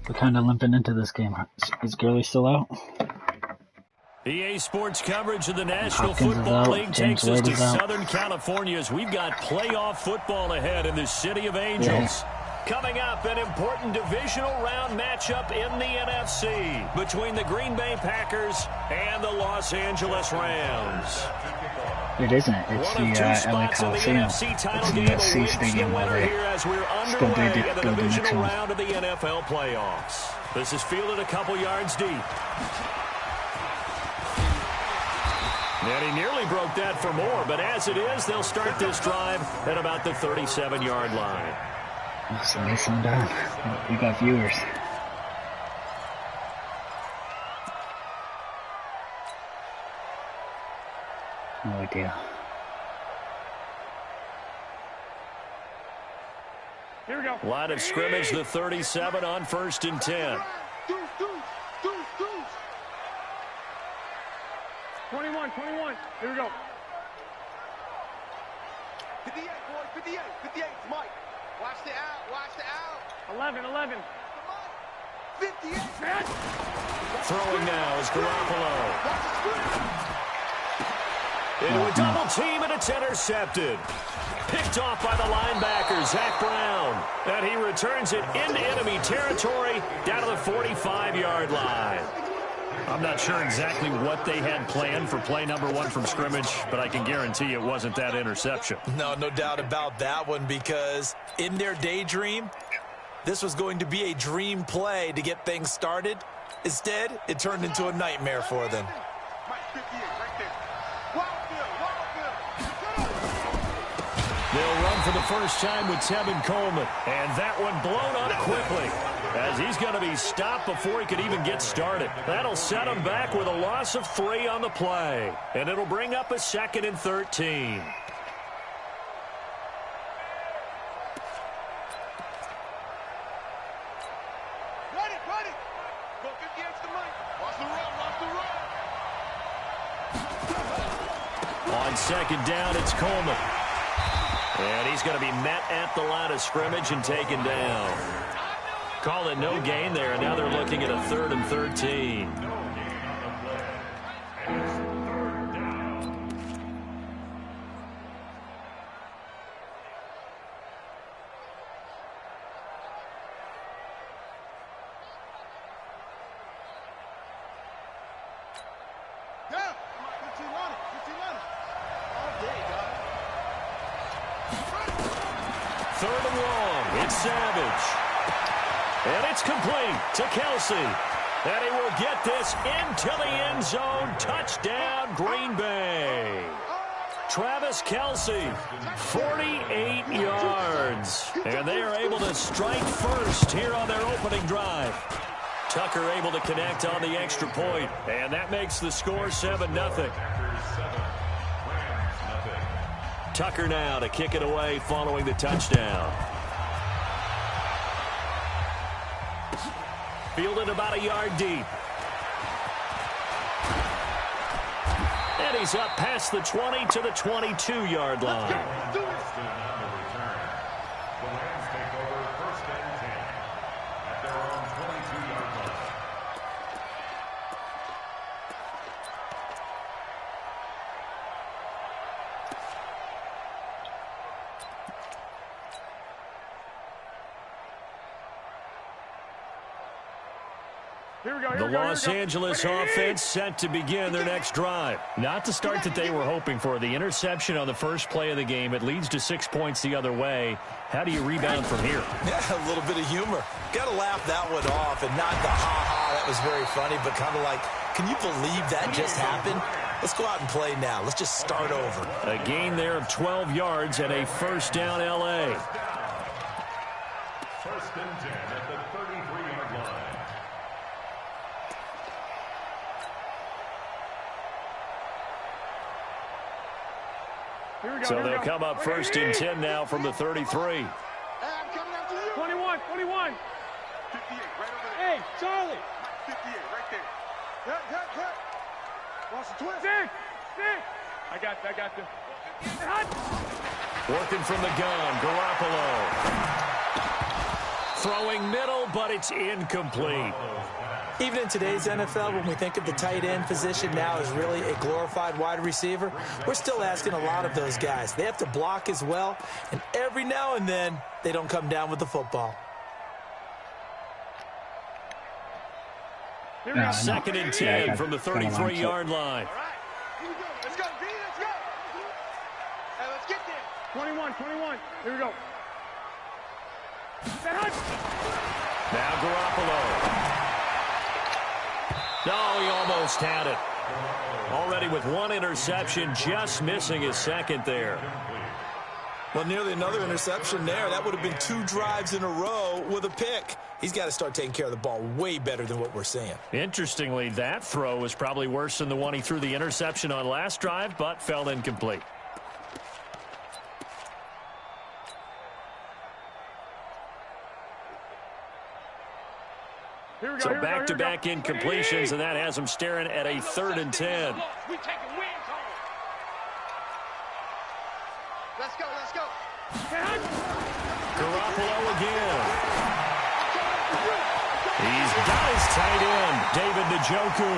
We're kind of limping into this game. Is Gurley still out? EA Sports coverage of the National Football League takes us to Southern California as we've got playoff football ahead in the City of Angels. Coming up, an important divisional round matchup in the NFC between the Green Bay Packers and the Los Angeles Rams. It isn't. It's the LA Coliseum. It's the USC Stadium where they still did the divisional round of the NFL playoffs. This is fielded a couple yards deep. And he nearly broke that for more, but as it is, they'll start this drive at about the 37-yard line. Somebody slow down. We got viewers. No idea. Here we go. Line of scrimmage, the 37 on 1st and 10. 21. Here we go. 58, boy. 58. 58. Mike. Watch the out. 11. 58. Throwing now is Garoppolo. Into a double team, and it's intercepted. Picked off by the linebacker, Zach Brown. And he returns it into enemy territory down to the 45-yard line. I'm not sure exactly what they had planned for play number 1 from scrimmage, but I can guarantee it wasn't that interception. No doubt about that one, because in their daydream, this was going to be a dream play to get things started. Instead, it turned into a nightmare for them. They'll run for the first time with Tevin Coleman, and that one blown up quickly, as he's going to be stopped before he could even get started. That'll set him back with a loss of 3 on the play, and it'll bring up a 2nd and 13. Ready. Go 58's the Mike. Watch the run. On 2nd down, it's Coleman. And he's going to be met at the line of scrimmage and taken down. Call it no gain there, and now they're looking at a 3rd and 13. To Kelsey, and he will get this into the end zone. Touchdown, Green Bay. Travis Kelsey, 48 yards, and they are able to strike first here on their opening drive. Tucker able to connect on the extra point, and that makes the score 7-0. Tucker now to kick it away following the touchdown. Fielded about a yard deep. And he's up past the 20 to the 22-yard line. The Los Angeles offense set to begin their next drive. Not the start that they were hoping for. The interception on the first play of the game. It leads to 6 points the other way. How do you rebound from here? Yeah, a little bit of humor. Got to laugh that one off, and not the ha-ha. That was very funny, but kind of like, can you believe that just happened? Let's go out and play now. Let's just start over. A gain there of 12 yards and a first down L.A. First and 10 at the 33-yard line. So they'll come up first and 10 now from the 33. 21. 58 right over there. Hey, Charlie. 58 right there. Cut. Watch the twist. Stick. I got this. Working from the gun, Garoppolo. Throwing middle, but it's incomplete. Even in today's NFL, when we think of the tight end position now as really a glorified wide receiver, we're still asking a lot of those guys. They have to block as well, and every now and then, they don't come down with the football. Second and 10 from the 33-yard line. All right. Here we go. Let's go, B. Let's go. Hey, let's get there. 21. Here we go. Now Garoppolo. No, he almost had it. Already with one interception, just missing his second there. Well, nearly another interception there. That would have been 2 drives in a row with a pick. He's got to start taking care of the ball way better than what we're seeing. Interestingly, that throw was probably worse than the one he threw the interception on last drive, but fell incomplete. So back-to-back incompletions, and that has him staring at a 3rd and 10. We taking wins home. Let's go. Garoppolo again. He's got his tight end, David Njoku.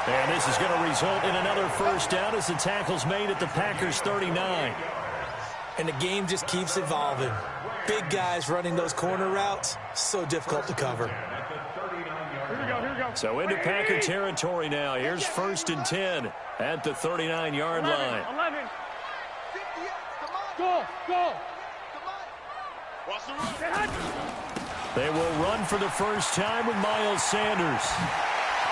And this is going to result in another first down as the tackle's made at the Packers' 39. And the game just keeps evolving. Big guys running those corner routes, so difficult to cover. Here we go. So into Packer territory now. Here's 1st and 10 at the 39-yard line. 11. 58. Come on. Go. Come on. Watch the run. They will run for the first time with Miles Sanders.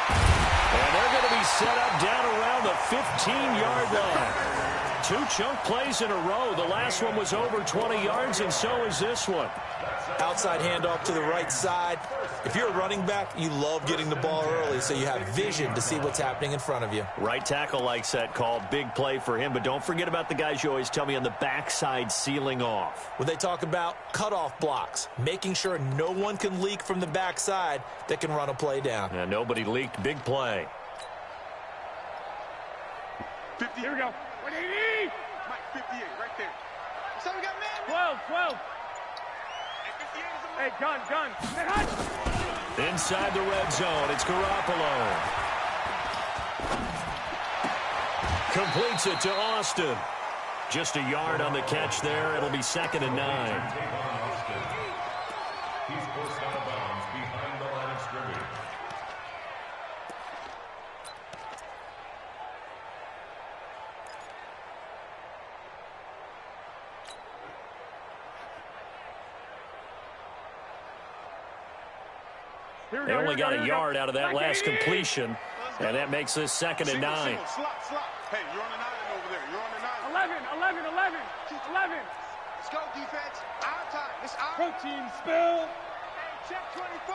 And they're going to be set up down around the 15-yard line. 2 chunk plays in a row. The last one was over 20 yards, and so is this one. Outside handoff to the right side. If you're a running back, you love getting the ball early so you have vision to see what's happening in front of you. Right tackle likes that call. Big play for him, but don't forget about the guys you always tell me on the backside sealing off. When they talk about cutoff blocks, making sure no one can leak from the backside that can run a play down. Yeah, nobody leaked. Big play. 50. Here we go. 180. Mike, 58, right there. So we got man. 12. Hey, gun. Inside the red zone, it's Garoppolo. Completes it to Austin. Just a yard on the catch there. It'll be 2nd and 9. He's forced out of bounds behind the line of scrimmage. They only got a yard out of that last completion, and that makes this 2nd and 9. Slot. Hey, you're on the 9 over there. You're on the 9. 11. Let's go, defense. Our time. It's our Protein spill. Hey, check 24.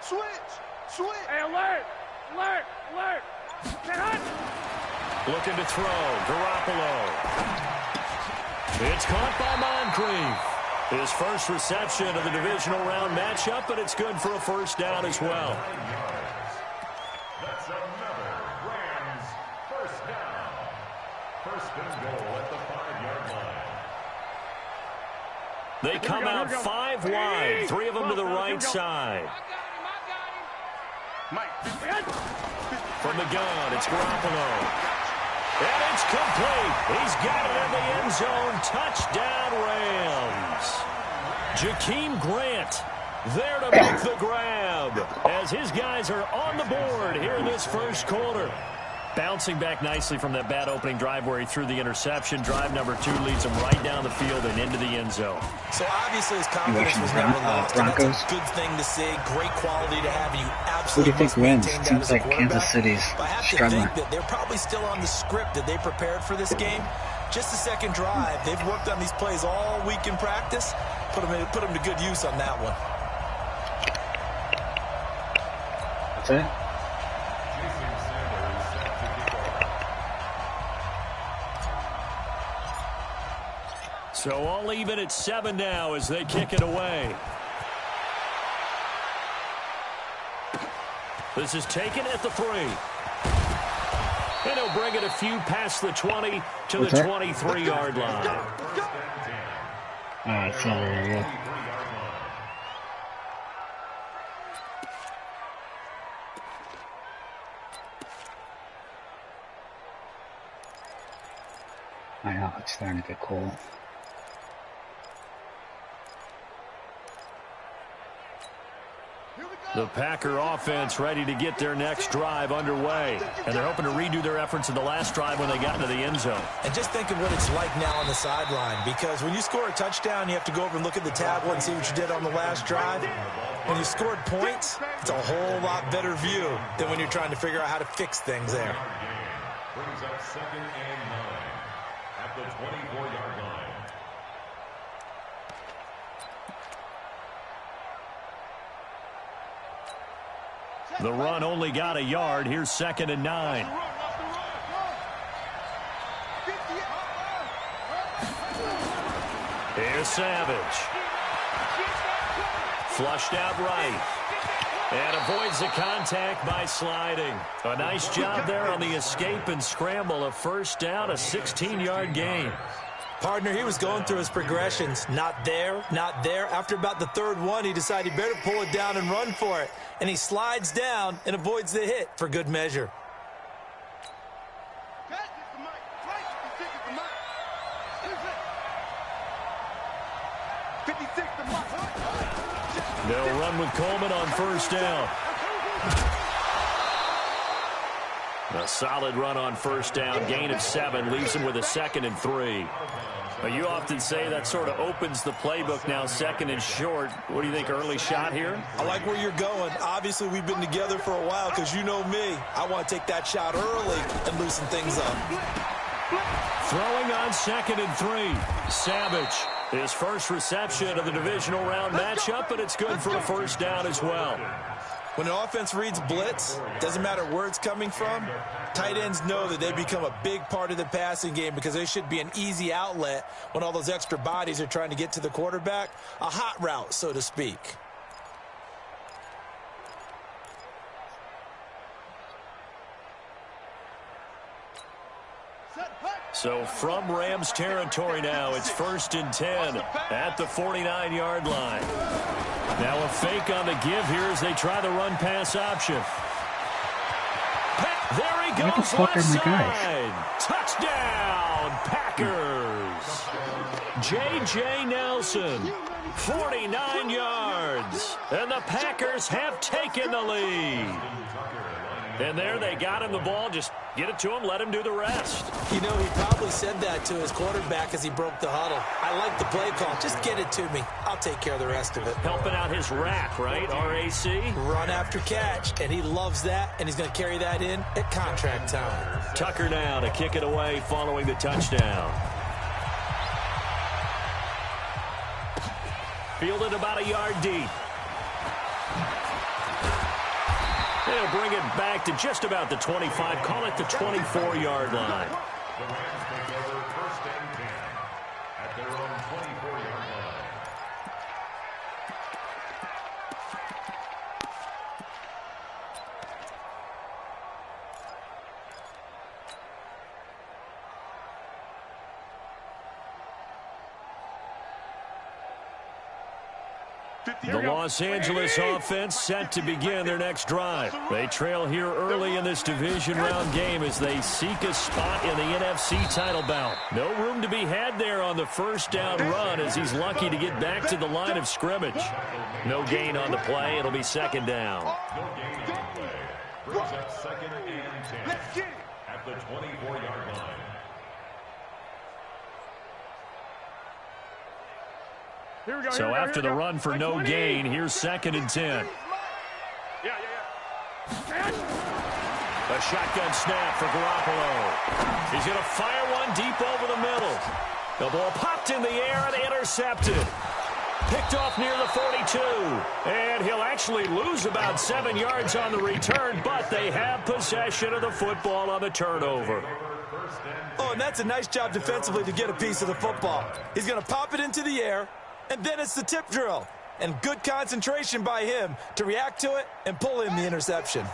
Switch. Hey, alert. Looking to throw. Garoppolo. It's caught by Moncrief. His first reception of the divisional round matchup, but it's good for a first down as well. That's another Rams first down. 1st and goal at the 5-yard line. They come out 5 wide, 3 of them to the right side. Mike. From the gun, it's Garoppolo. And it's complete. He's got it in the end zone. Touchdown, Rams. Jakeem Grant there to make the grab as his guys are on the board here in this first quarter. Bouncing back nicely from that bad opening drive where he threw the interception. Drive number 2 leads him right down the field and into the end zone. So obviously his confidence was never lost. That's a good thing to see. Great quality to have. You Who do you absolutely think wins? maintain that Seems as a like Kansas quarterback. City's But I have to struggling. think that they're probably still on the script that they prepared for this game. Just the second drive. They've worked on these plays all week in practice. Put them to good use on that one. That's it? Jason Sanders set to kick off. So all even at 7 now as they kick it away. This is taken at the 3. And he'll bring it a few past the 20 to the 23-yard line. Alright, so there you go. I know, it's starting to get cold. The Packer offense ready to get their next drive underway. And they're hoping to redo their efforts in the last drive when they got into the end zone. And just think of what it's like now on the sideline, because when you score a touchdown, you have to go over and look at the tablet and see what you did on the last drive. When you scored points, it's a whole lot better view than when you're trying to figure out how to fix things there. Brings up 2nd and 9 at the 24-yard line. The run only got a yard. Here's 2nd and 9. Here's Savage. Flushed out right. And avoids the contact by sliding. A nice job there on the escape and scramble. A first down, a 16-yard gain. Partner, he was going through his progressions. Not there, not there. After about the third one, he decided he better pull it down and run for it. And he slides down and avoids the hit for good measure. They'll run with Coleman on first down. A solid run on first down. Gain of 7 leaves him with a 2nd and 3. You often say that sort of opens the playbook now, 2nd and short. What do you think, early shot here? I like where you're going. Obviously, we've been together for a while because you know me. I want to take that shot early and loosen things up. Throwing on 2nd and 3. Savage, his first reception of the divisional round matchup, but it's good for a first down as well. When an offense reads blitz, doesn't matter where it's coming from, tight ends know that they become a big part of the passing game because they should be an easy outlet when all those extra bodies are trying to get to the quarterback. A hot route, so to speak. So from Rams territory now, it's 1st and 10 at the 49-yard line. Now a fake on the give here as they try the run-pass option. There he goes, left side. Touchdown, Packers. J.J. Nelson, 49 yards. And the Packers have taken the lead. And there they got him the ball. Just get it to him, let him do the rest. You know, he probably said that to his quarterback as he broke the huddle. I like the play call. Just get it to me. I'll take care of the rest of it. Helping out his rack, right? R-A-C? Run after catch. And he loves that, and he's going to carry that in at contract time. Tucker now to kick it away following the touchdown. Fielded about a yard deep. They'll bring it back to just about the 25. Call it the 24-yard line. The Rams take over 1st and 10 at their own 24-yard line. The Los Angeles offense set to begin their next drive. They trail here early in this division round game as they seek a spot in the NFC title bout. No room to be had there on the first down run as he's lucky to get back to the line of scrimmage. No gain on the play. It'll be 2nd down. No gain on the play. Brings up 2nd and 10 at the 24-yard line. So after the run for no gain, here's 2nd and 10. A shotgun snap for Garoppolo. He's going to fire one deep over the middle. The ball popped in the air and intercepted. Picked off near the 42. And he'll actually lose about 7 yards on the return, but they have possession of the football on the turnover. Oh, and that's a nice job defensively to get a piece of the football. He's going to pop it into the air, and then it's the tip drill. And good concentration by him to react to it and pull in the interception.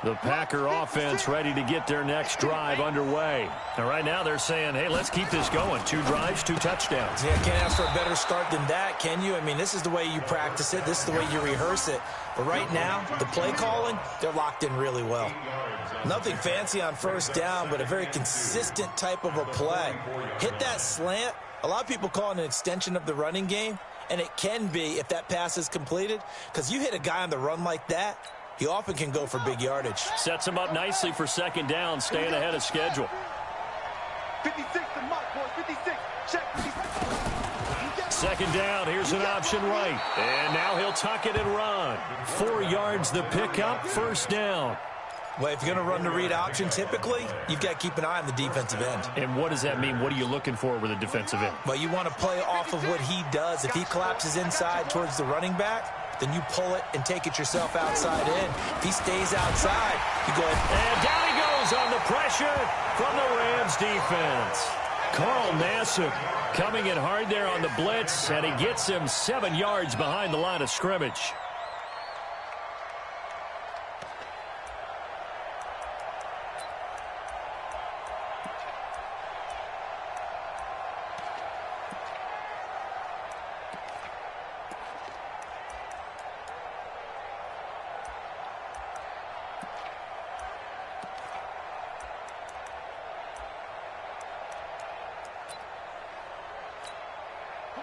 The Packer offense ready to get their next drive underway. And right now they're saying, hey, let's keep this going. 2 drives, 2 touchdowns. Yeah, can't ask for a better start than that, can you? I mean, this is the way you practice it. This is the way you rehearse it. But right now, the play calling, they're locked in really well. Nothing fancy on first down, but a very consistent type of a play. Hit that slant. A lot of people call it an extension of the running game, and it can be if that pass is completed, because you hit a guy on the run like that, he often can go for big yardage. Sets him up nicely for second down, staying ahead of schedule. 56 to Mike, boys. 56. Check. 56. Second down, here's an option right. And now he'll tuck it and run. 4 yards the pickup, first down. Well, if you're going to run the read option, typically, you've got to keep an eye on the defensive end. And what does that mean? What are you looking for with a defensive end? Well, you want to play off of what he does. If he collapses inside towards the running back, then you pull it and take it yourself outside in. If he stays outside, you go ahead. And down he goes on the pressure from the Rams defense. Carl Nassib coming in hard there on the blitz, and he gets him 7 yards behind the line of scrimmage.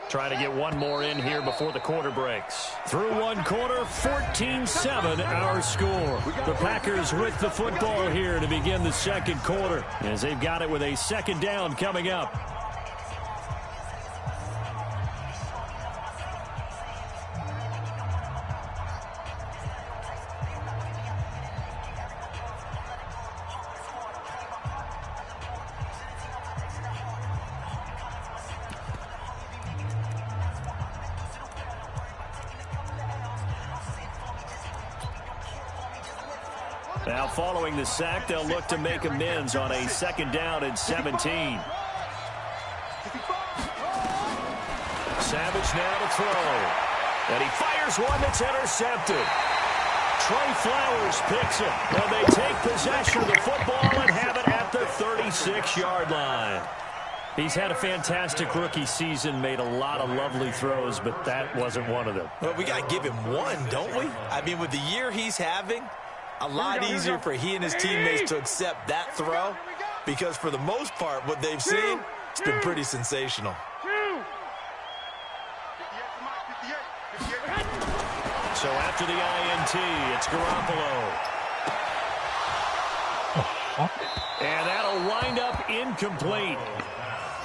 Trying to get one more in here before the quarter breaks. Through one quarter, 14-7 our score. The Packers with the football here to begin the second quarter, as they've got it with a second down coming up. Now following the sack, they'll look to make amends on a second down and 17. Savage now to throw. And he fires one that's intercepted. Trey Flowers picks it. And they take possession of the football and have it at the 36-yard line. He's had a fantastic rookie season, made a lot of lovely throws, but that wasn't one of them. Well, we got to give him one, don't we? I mean, with the year he's having, a lot easier for he and his teammates to accept that throw, because for the most part, what they've seen, it's been pretty sensational. So after the INT, it's Garoppolo. And that'll wind up incomplete.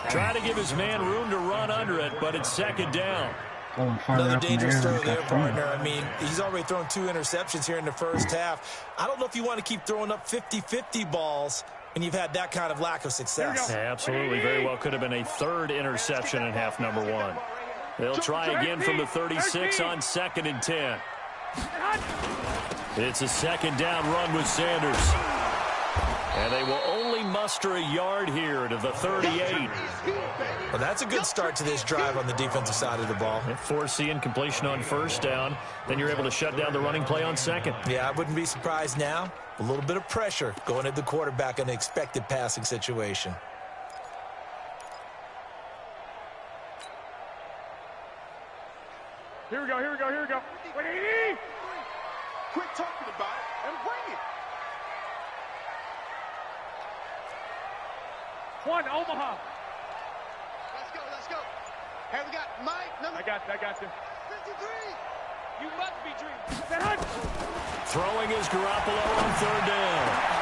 Trying to give his man room to run under it, but it's second down. Another dangerous throw there, partner. I mean, he's already thrown 2 interceptions here in the first half. I don't know if you want to keep throwing up 50-50 balls when you've had that kind of lack of success. Yeah, absolutely. Very well could have been a 3rd interception in half number 1. They'll try again from the 36 on 2nd and 10. It's a second down run with Sanders. And they will only muster a yard here to the 38. Well, that's a good start to this drive on the defensive side of the ball. Forcing incompletion on first down. Then you're able to shut down the running play on second. Yeah, I wouldn't be surprised now. A little bit of pressure going at the quarterback in an expected passing situation. Here we go, here we go, here we go. Quit talking about it and bring it. One, Omaha. Let's go. Hey, we got Mike. Number I got you. 53. You must be dreaming. Throwing is Garoppolo on 3rd down.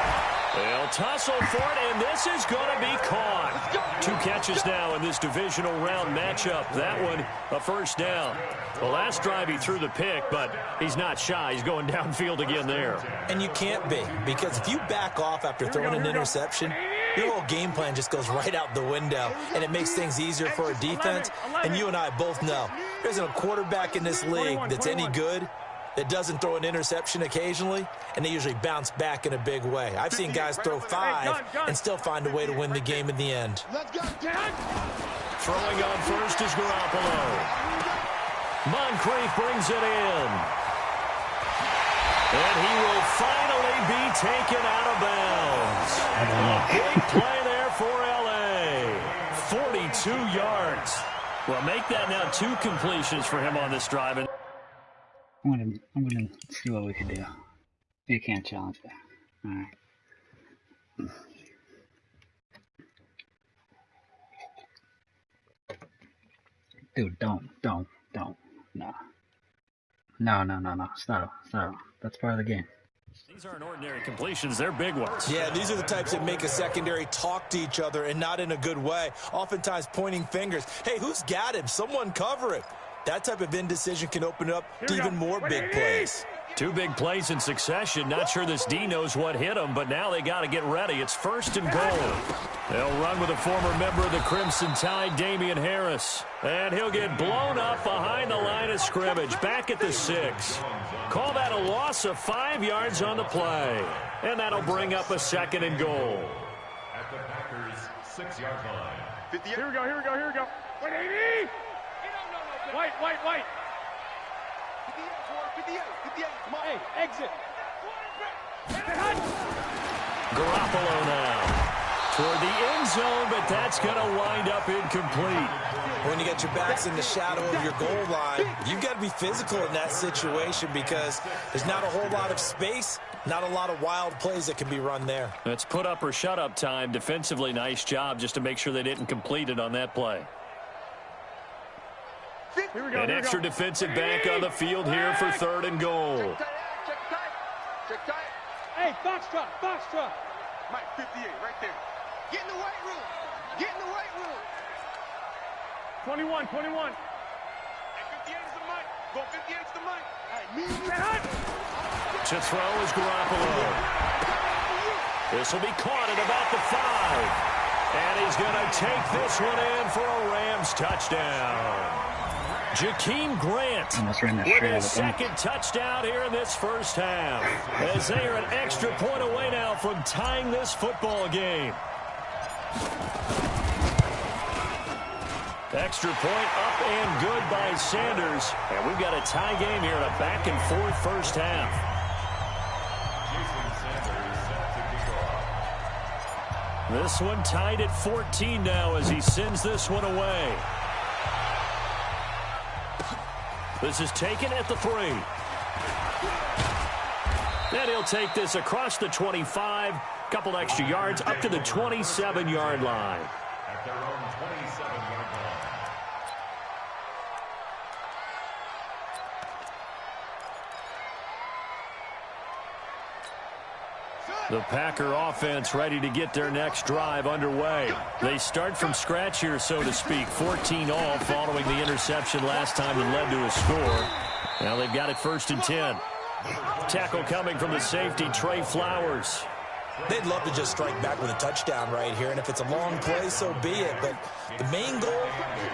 They'll tussle for it, and this is going to be caught. 2 catches now in this divisional round matchup. That one, a first down. The last drive he threw the pick, but he's not shy. He's going downfield again there. And you can't be, because if you back off after throwing an interception, your whole game plan just goes right out the window, and it makes things easier for a defense. And you and I both know there's a quarterback in this league that's any good that doesn't throw an interception occasionally, and they usually bounce back in a big way. I've seen guys throw 5 and still find a way to win the game in the end. Throwing on first is Garoppolo. Moncrief brings it in. And he will finally be taken out of bounds. A big play there for L.A. 42 yards. Well, make that now 2 completions for him on this drive. I'm gonna see what we can do. You can't challenge it. Alright. Dude, don't. No. Stop. That's part of the game. These aren't ordinary completions, they're big ones. Yeah, these are the types that make a secondary talk to each other and not in a good way. Oftentimes pointing fingers. Hey, who's got him? Someone cover him. That type of indecision can open up to even more big plays. 2 big plays in succession. Not sure this D knows what hit him, but now they got to get ready. It's 1st and goal. They'll run with a former member of the Crimson Tide, Damian Harris. And he'll get blown up behind the line of scrimmage, back at the 6. Call that a loss of 5 yards on the play. And that'll bring up a 2nd and goal. At the Packers' 6-yard line. Here we go. Wait, 80! White. 58, Mike. Hey, exit. Garoppolo now toward the end zone, but that's going to wind up incomplete. When you get your backs in the shadow of your goal line, you've got to be physical in that situation because there's not a whole lot of space, not a lot of wild plays that can be run there. It's put up or shut up time. Defensively, nice job just to make sure they didn't complete it on that play. An extra defensive back on the field here for 3rd and goal. Check tight. Hey, box truck. Mike, 58, right there. Get in the weight room. 21. Hey, 58 is the Mike. Go 58 is the Mike. Hey, move that. To throw is Garoppolo. This will be caught at about the 5. And he's going to take this one in for a Rams touchdown. Jakeem Grant with his 2nd touchdown here in this first half. As they are an extra point away now from tying this football game. Extra point up and good by Sanders. And we've got a tie game here in a back-and-forth first half. This one tied at 14 now as he sends this one away. This is taken at the 3. And he'll take this across the 25. Couple extra yards up to the 27-yard line. At their own 27-yard line. The Packer offense ready to get their next drive underway. They start from scratch here, so to speak. 14 all following the interception last time that led to a score. Now they've got it 1st and 10. Tackle coming from the safety, Trey Flowers. They'd love to just strike back with a touchdown right here, and if it's a long play, so be it. But the main goal,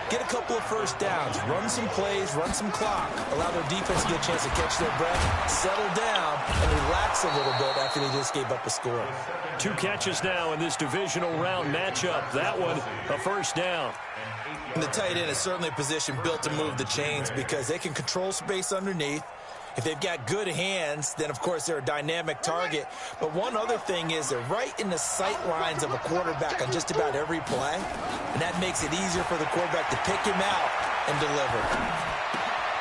get a couple of first downs, run some plays, run some clock, allow their defense to get a chance to catch their breath, settle down, and relax a little bit after they just gave up a score. 2 catches now in this divisional round matchup. That one, a first down. And the tight end is certainly a position built to move the chains because they can control space underneath. If they've got good hands, then, of course, they're a dynamic target. But one other thing is they're right in the sight lines of a quarterback on just about every play. And that makes it easier for the quarterback to pick him out and deliver.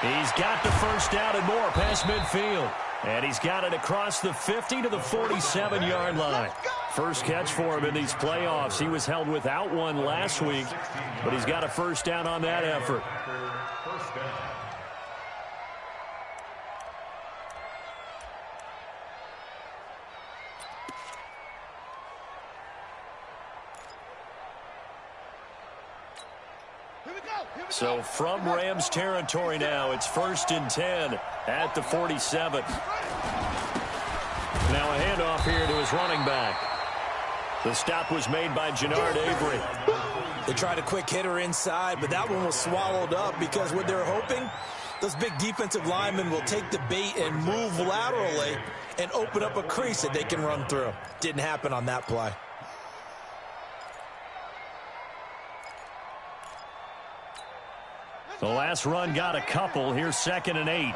He's got the first down and more past midfield. And he's got it across the 50 to the 47-yard line. First catch for him in these playoffs. He was held without one last week, but he's got a first down on that effort. First down. So from Rams territory now, it's 1st and 10 at the 47. Now a handoff here to his running back. The stop was made by Jannard Avery. They tried a quick hitter inside, but that one was swallowed up because what they're hoping, those big defensive linemen will take the bait and move laterally and open up a crease that they can run through. Didn't happen on that play. The last run got a couple. Here's 2nd and 8.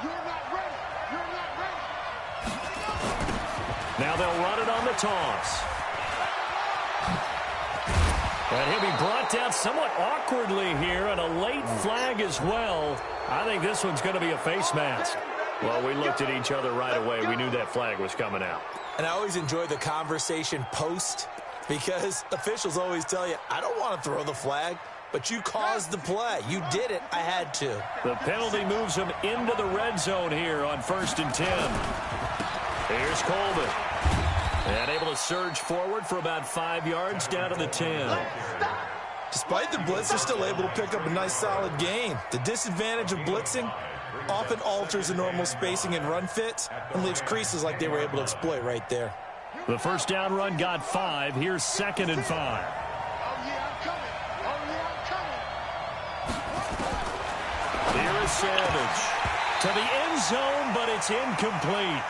Now they'll run it on the toss. And he'll be brought down somewhat awkwardly here, and a late flag as well. I think this one's going to be a face mask. Well, we looked at each other right away. We knew that flag was coming out. And I always enjoy the conversation post, because officials always tell you, I don't want to throw the flag, but you caused the play. You did it. I had to. The penalty moves them into the red zone here on 1st and 10. Here's Coleman. And able to surge forward for about 5 yards down to the 10. Despite the blitz, they're still able to pick up a nice solid gain. The disadvantage of blitzing often alters the normal spacing and run fits and leaves creases like they were able to exploit right there. The first down run got 5. Here's 2nd and 5. Here is Savage to the end zone, but it's incomplete.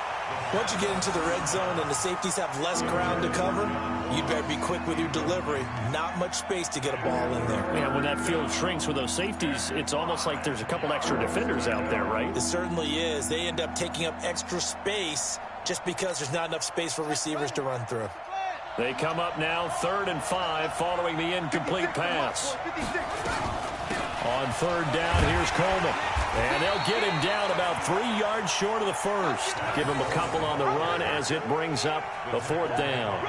Once you get into the red zone and the safeties have less ground to cover, you'd better be quick with your delivery. Not much space to get a ball in there. Yeah, when that field shrinks with those safeties, it's almost like there's a couple extra defenders out there, right? It certainly is. They end up taking up extra space just because there's not enough space for receivers to run through. They come up now 3rd and 5 following the incomplete pass. On 3rd down, here's Coleman. And they'll get him down about 3 yards short of the first. Give him a couple on the run as it brings up the 4th down.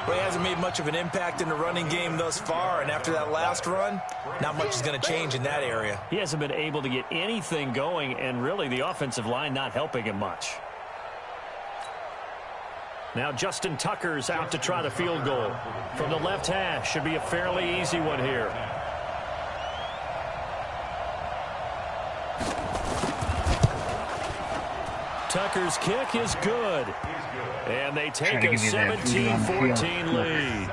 Well, he hasn't made much of an impact in the running game thus far, and after that last run, not much is going to change in that area. He hasn't been able to get anything going, and really the offensive line not helping him much. Now Justin Tucker's out to try the field goal. From the left hash, should be a fairly easy one here. Tucker's kick is good. And they take a 17-14 lead.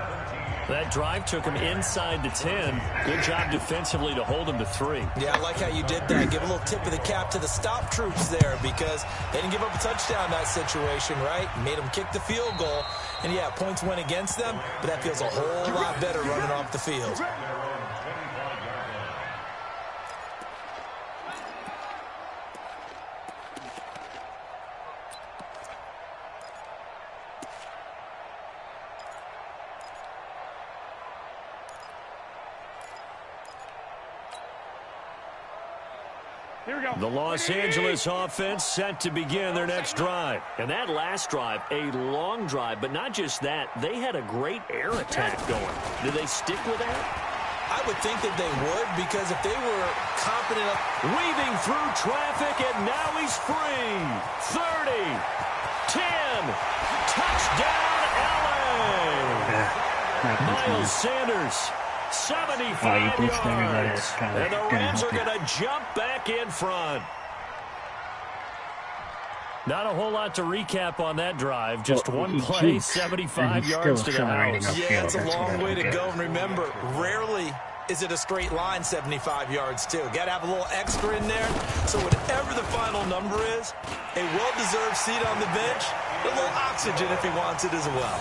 That drive took him inside the 10. Good job defensively to hold him to 3. Yeah, I like how you did that. Give a little tip of the cap to the stop troops there, because they didn't give up a touchdown in that situation, right? Made them kick the field goal. And, yeah, points went against them, but that feels a whole lot better running off the field. The Los Angeles offense set to begin their next drive. And that last drive, a long drive, but not just that. They had a great air attack going. Did they stick with that? I would think that they would, because if they were confident of weaving through traffic, and now he's free. 30, 10, touchdown, LA. Miles Sanders. 75 yards, and the Rams are going to jump back in front. Not a whole lot to recap on that drive. Just one play, 75 yards to the house. Yeah, it's a long way to go. And remember, rarely is it a straight line 75 yards, too. Got to have a little extra in there. So whatever the final number is, a well-deserved seat on the bench, a little oxygen if he wants it as well.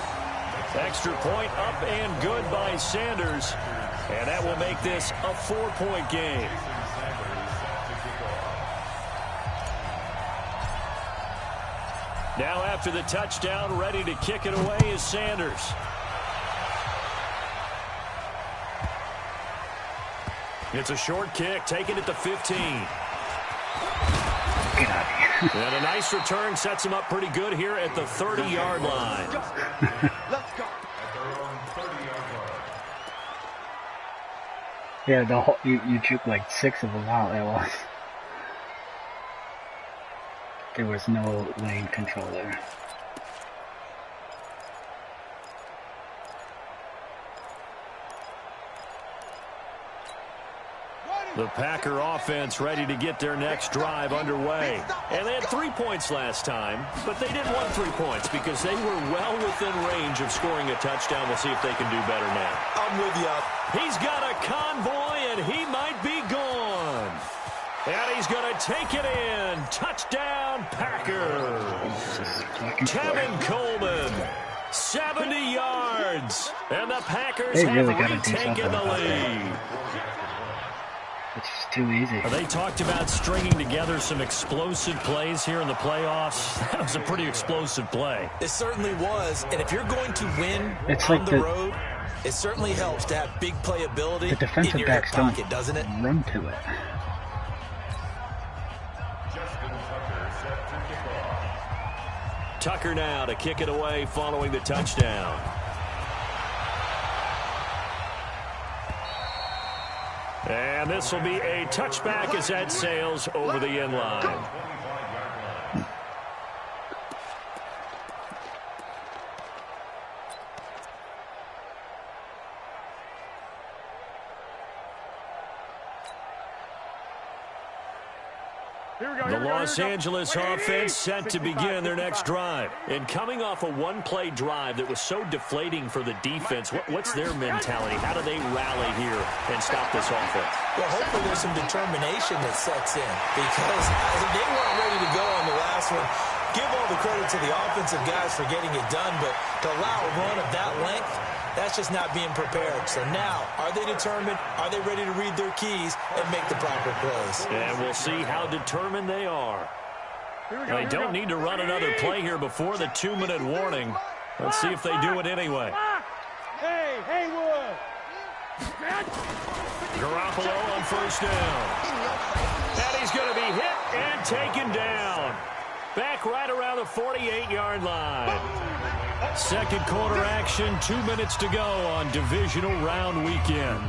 Extra point up and good by Sanders. And that will make this a 4-point game. Now after the touchdown, ready to kick it away is Sanders. It's a short kick, taken at the 15. And a nice return sets him up pretty good here at the 30-yard line. Let's go. Yeah, you took like 6 of them out. There was no lane control there. The Packer offense ready to get their next drive underway. And they had 3 points last time, but they didn't want 3 points because they were well within range of scoring a touchdown. We'll see if they can do better now. I'm with you. He's got a convoy, and he might be gone. And he's going to take it in. Touchdown, Packers. Tevin Coleman, 70 yards. And the Packers have retaken the lead. It's too easy. They talked about stringing together some explosive plays here in the playoffs. That was a pretty explosive play. It certainly was. And if you're going to win It's on like the road, it certainly helps to have big playability the defensive in your hip backs don't pocket, doesn't it? run to it. Tucker now to kick it away following the touchdown. And this will be a touchback as that sails over the end line. The Los Angeles offense set to begin their next drive. And coming off a one-play drive that was so deflating for the defense, what's their mentality? How do they rally here and stop this offense? Well, hopefully there's some determination that sets in because they weren't ready to go on the last one. Give all the credit to the offensive guys for getting it done, but to allow a run of that length, that's just not being prepared. So now, are they determined? Are they ready to read their keys and make the proper plays? And we'll see how determined they are. They don't need to run another play here before the 2-minute warning. Let's see if they do it anyway. Hey, Haywood! Garoppolo on first down. And he's going to be hit and taken down. Back right around the 48-yard line. Second quarter action, 2 minutes to go on divisional round weekend.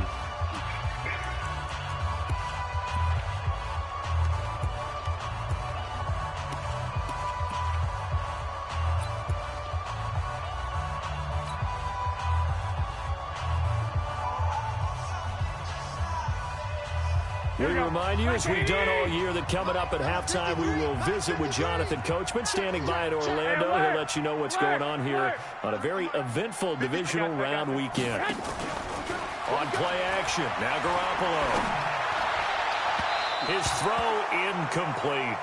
We remind you, as we've done all year, that coming up at halftime, we will visit with Jonathan Coachman, standing by in Orlando. He'll let you know what's going on here on a very eventful divisional round weekend. On play action, now Garoppolo. His throw incomplete.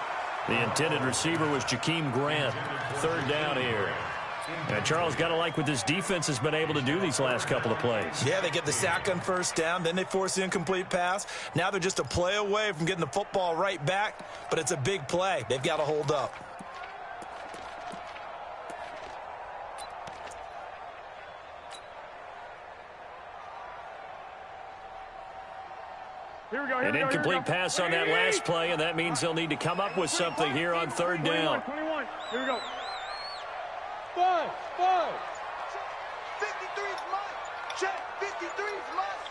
The intended receiver was Jakeem Grant. Third down here. And Charles, got to like what this defense has been able to do these last couple of plays. Yeah, they get the sack on first down, then they force the incomplete pass. Now they're just a play away from getting the football right back, but it's a big play. They've got to hold up. An incomplete pass on that last play, and that means they'll need to come up with something here on third down. 21. Here we go. Five. 53's mine. Check. 53's mine.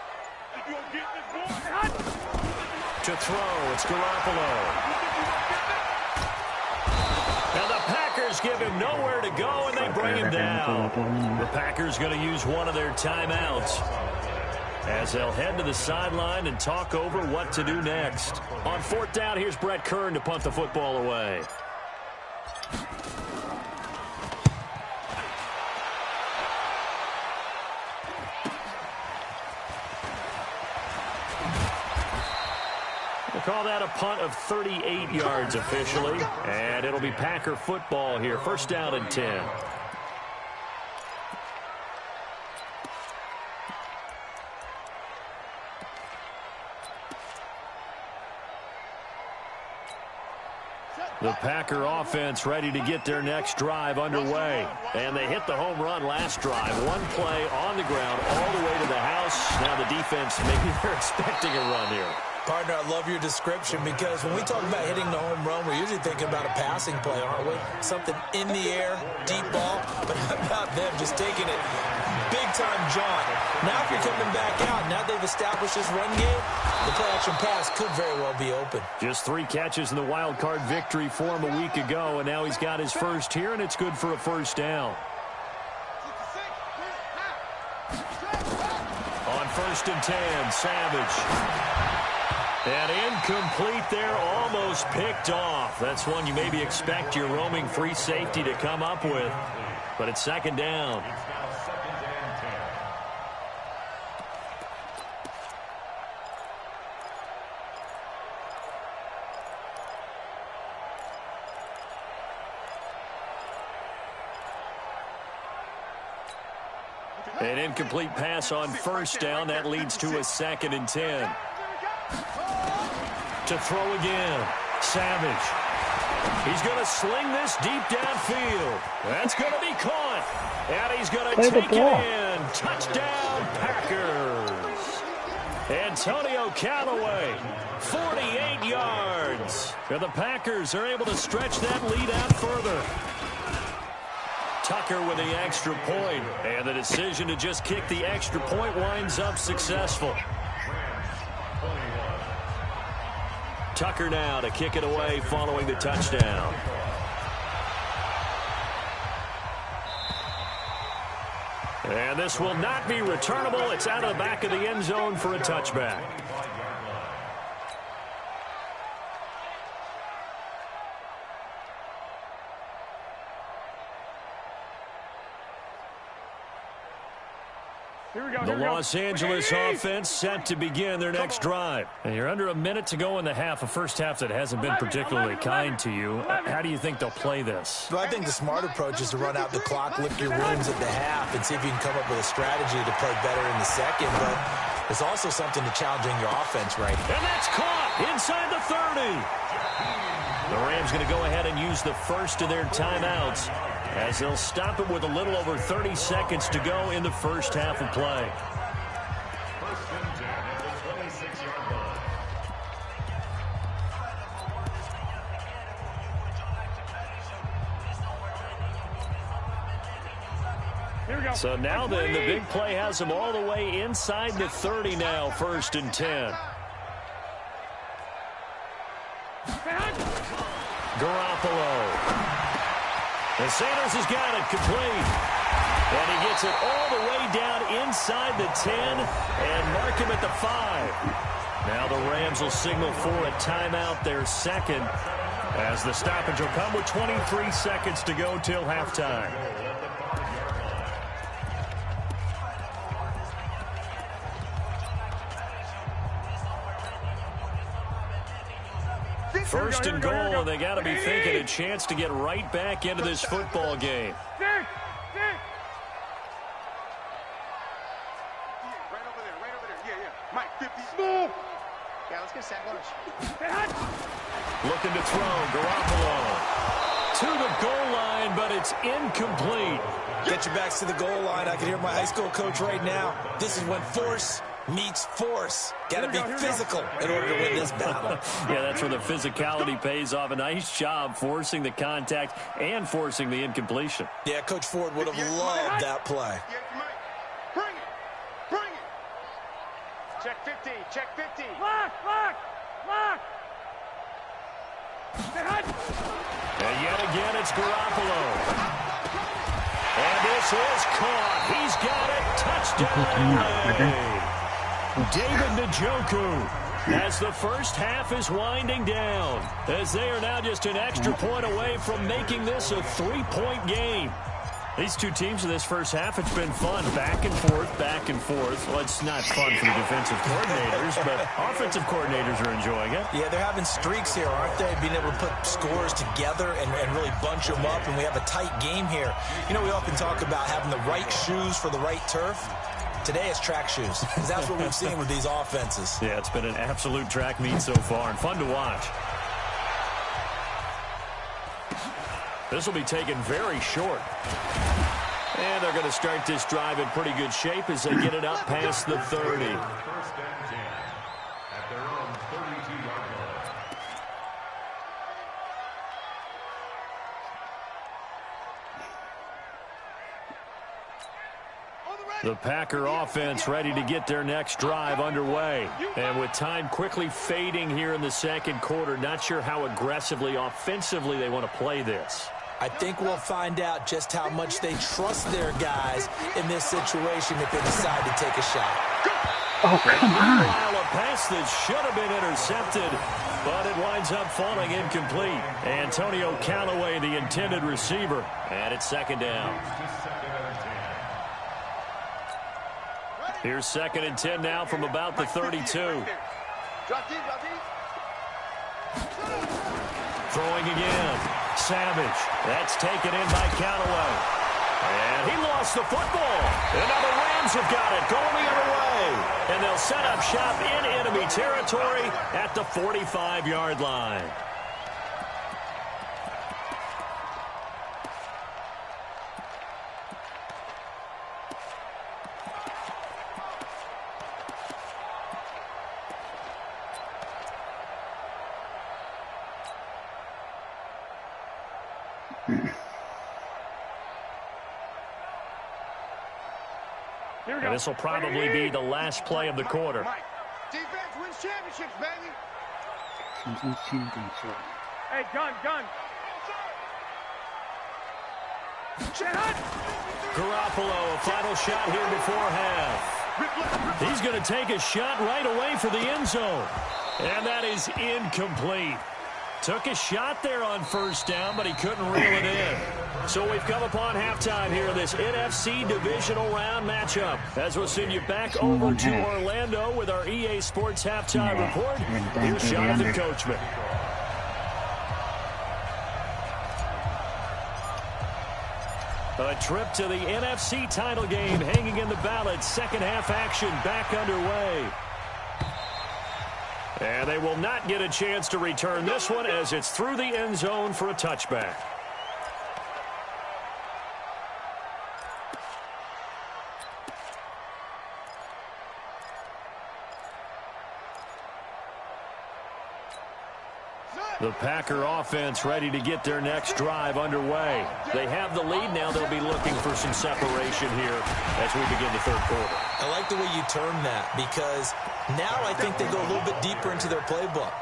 You gonna get this boy? To throw, it's Garoppolo. And the Packers give him nowhere to go, and they bring him down. The Packers going to use one of their timeouts as they'll head to the sideline and talk over what to do next. On fourth down, here's Brett Kern to punt the football away. We'll call that a punt of 38 yards officially, and it'll be Packer football here. First down and 10. The Packer offense ready to get their next drive underway. And they hit the home run last drive. One play on the ground all the way to the house. Now the defense, maybe they're expecting a run here. Partner, I love your description because when we talk about hitting the home run, we're usually thinking about a passing play, aren't we? Something in the air, deep ball, but how about them just taking it big-time jaunt. Now if you're coming back out, now they've established this run game, the play-action pass could very well be open. Just 3 catches in the wild card victory for him a week ago, and now he's got his first here, and it's good for a first down. On first and 10, Savage. And incomplete there, almost picked off. That's one you maybe expect your roaming free safety to come up with. But it's second down. An incomplete pass on first down. That leads to a second and 10. To throw again. Savage. He's going to sling this deep downfield. That's going to be caught. And he's going to take it in. Touchdown, Packers. Antonio Callaway, 48 yards. And the Packers are able to stretch that lead out further. Tucker with the extra point. And the decision to just kick the extra point winds up successful. Tucker now to kick it away following the touchdown. And this will not be returnable. It's out of the back of the end zone for a touchback. The Los Angeles offense set to begin their next drive. And you're under a minute to go in the half, a first half that hasn't been particularly kind to you. How do you think they'll play this? Well, I think the smart approach is to run out the clock, lick your wounds at the half, and see if you can come up with a strategy to play better in the second. But there's also something to challenging your offense right now. And that's caught inside the 30. The Rams going to go ahead and use the first of their timeouts, as they'll stop it with a little over 30 seconds to go in the first half of play. First and 10 at the 26-yard line. Here we go. So now then, the big play has them all the way inside the 30 now, first and 10. Garoppolo. And Sanders has got it complete. And he gets it all the way down inside the 10 and mark him at the 5. Now the Rams will signal for a timeout, their second, as the stoppage will come with 23 seconds to go till halftime. First and goal, and they got to be thinking a chance to get right back into this football game. Right over there. Yeah. Mike, 50. Small. Yeah, let's get a sack lunch. Looking to throw, Garoppolo to the goal line, but it's incomplete. Get your backs to the goal line. I can hear my high school coach right now. This is when force meets force. Got to be physical in order to win this battle. Yeah, that's where the physicality pays off. A nice job forcing the contact and forcing the incompletion. Yeah, Coach Ford would have loved that play. Bring it. Check 15. Lock. And yet again, it's Garoppolo. And this is caught. He's got it. Touchdown. David Njoku, as the first half is winding down, as they are now just an extra point away from making this a 3-point game. These two teams in this first half, it's been fun. Back and forth. Well, it's not fun for the defensive coordinators, but offensive coordinators are enjoying it. Yeah, they're having streaks here, aren't they? Being able to put scores together and really bunch them up, and we have a tight game here. You know, we often talk about having the right shoes for the right turf. Today it's track shoes, because that's what we've seen with these offenses. Yeah, it's been an absolute track meet so far, and fun to watch. This will be taken very short. And they're going to start this drive in pretty good shape as they get it up past the 30. First and 10 at their own 32-yard line. The Packer offense ready to get their next drive underway. And with time quickly fading here in the second quarter, not sure how aggressively, offensively they want to play this. I think we'll find out just how much they trust their guys in this situation if they decide to take a shot. Oh, come on. Meanwhile, a pass that should have been intercepted, but it winds up falling incomplete. Antonio Callaway, the intended receiver, and it's second down. Here's second and 10 now from about the 32. Drop these. Throwing again. Savage. That's taken in by Callaway. And he lost the football. And now the Rams have got it, going the other way. And they'll set up shop in enemy territory at the 45-yard line. And this will probably be the last play of the quarter. Defense wins championships, baby. Hey, gun. Garoppolo, a final shot here before half. He's going to take a shot right away for the end zone. And that is incomplete. Took a shot there on first down, but he couldn't reel it in. So we've come upon halftime here in this NFC divisional round matchup. As we'll send you back over to Orlando with our EA Sports halftime report. Here's Jonathan Coachman. A trip to the NFC title game hanging in the balance. Second half action back underway. And they will not get a chance to return this one as it's through the end zone for a touchback. The Packer offense ready to get their next drive underway. They have the lead now. They'll be looking for some separation here as we begin the third quarter. I like the way you term that because now I think they go a little bit deeper into their playbook.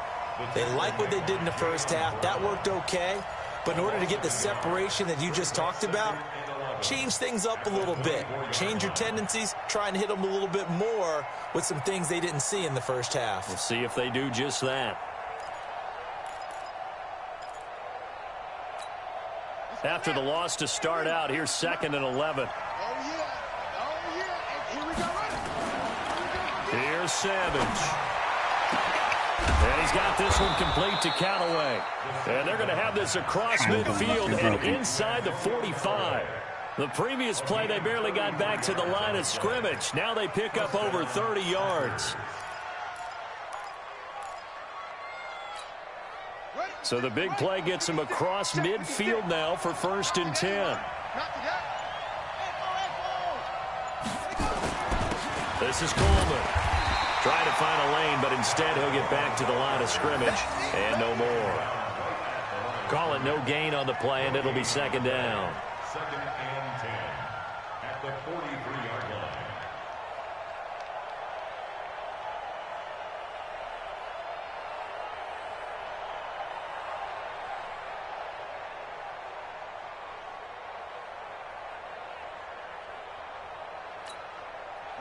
They like what they did in the first half. That worked okay. But in order to get the separation that you just talked about, change things up a little bit. Change your tendencies. Try and hit them a little bit more with some things they didn't see in the first half. We'll see if they do just that. After the loss to start out, here's 2nd and 11. Here's Savage. And he's got this one complete to Callaway. And they're going to have this across midfield and inside the 45. The previous play, they barely got back to the line of scrimmage. Now they pick up over 30 yards. So the big play gets him across midfield now for 1st and 10. This is Coleman. Trying to find a lane, but instead he'll get back to the line of scrimmage and no more. Call it no gain on the play, and it'll be 2nd down. 2nd and 10 at the 43-yard line.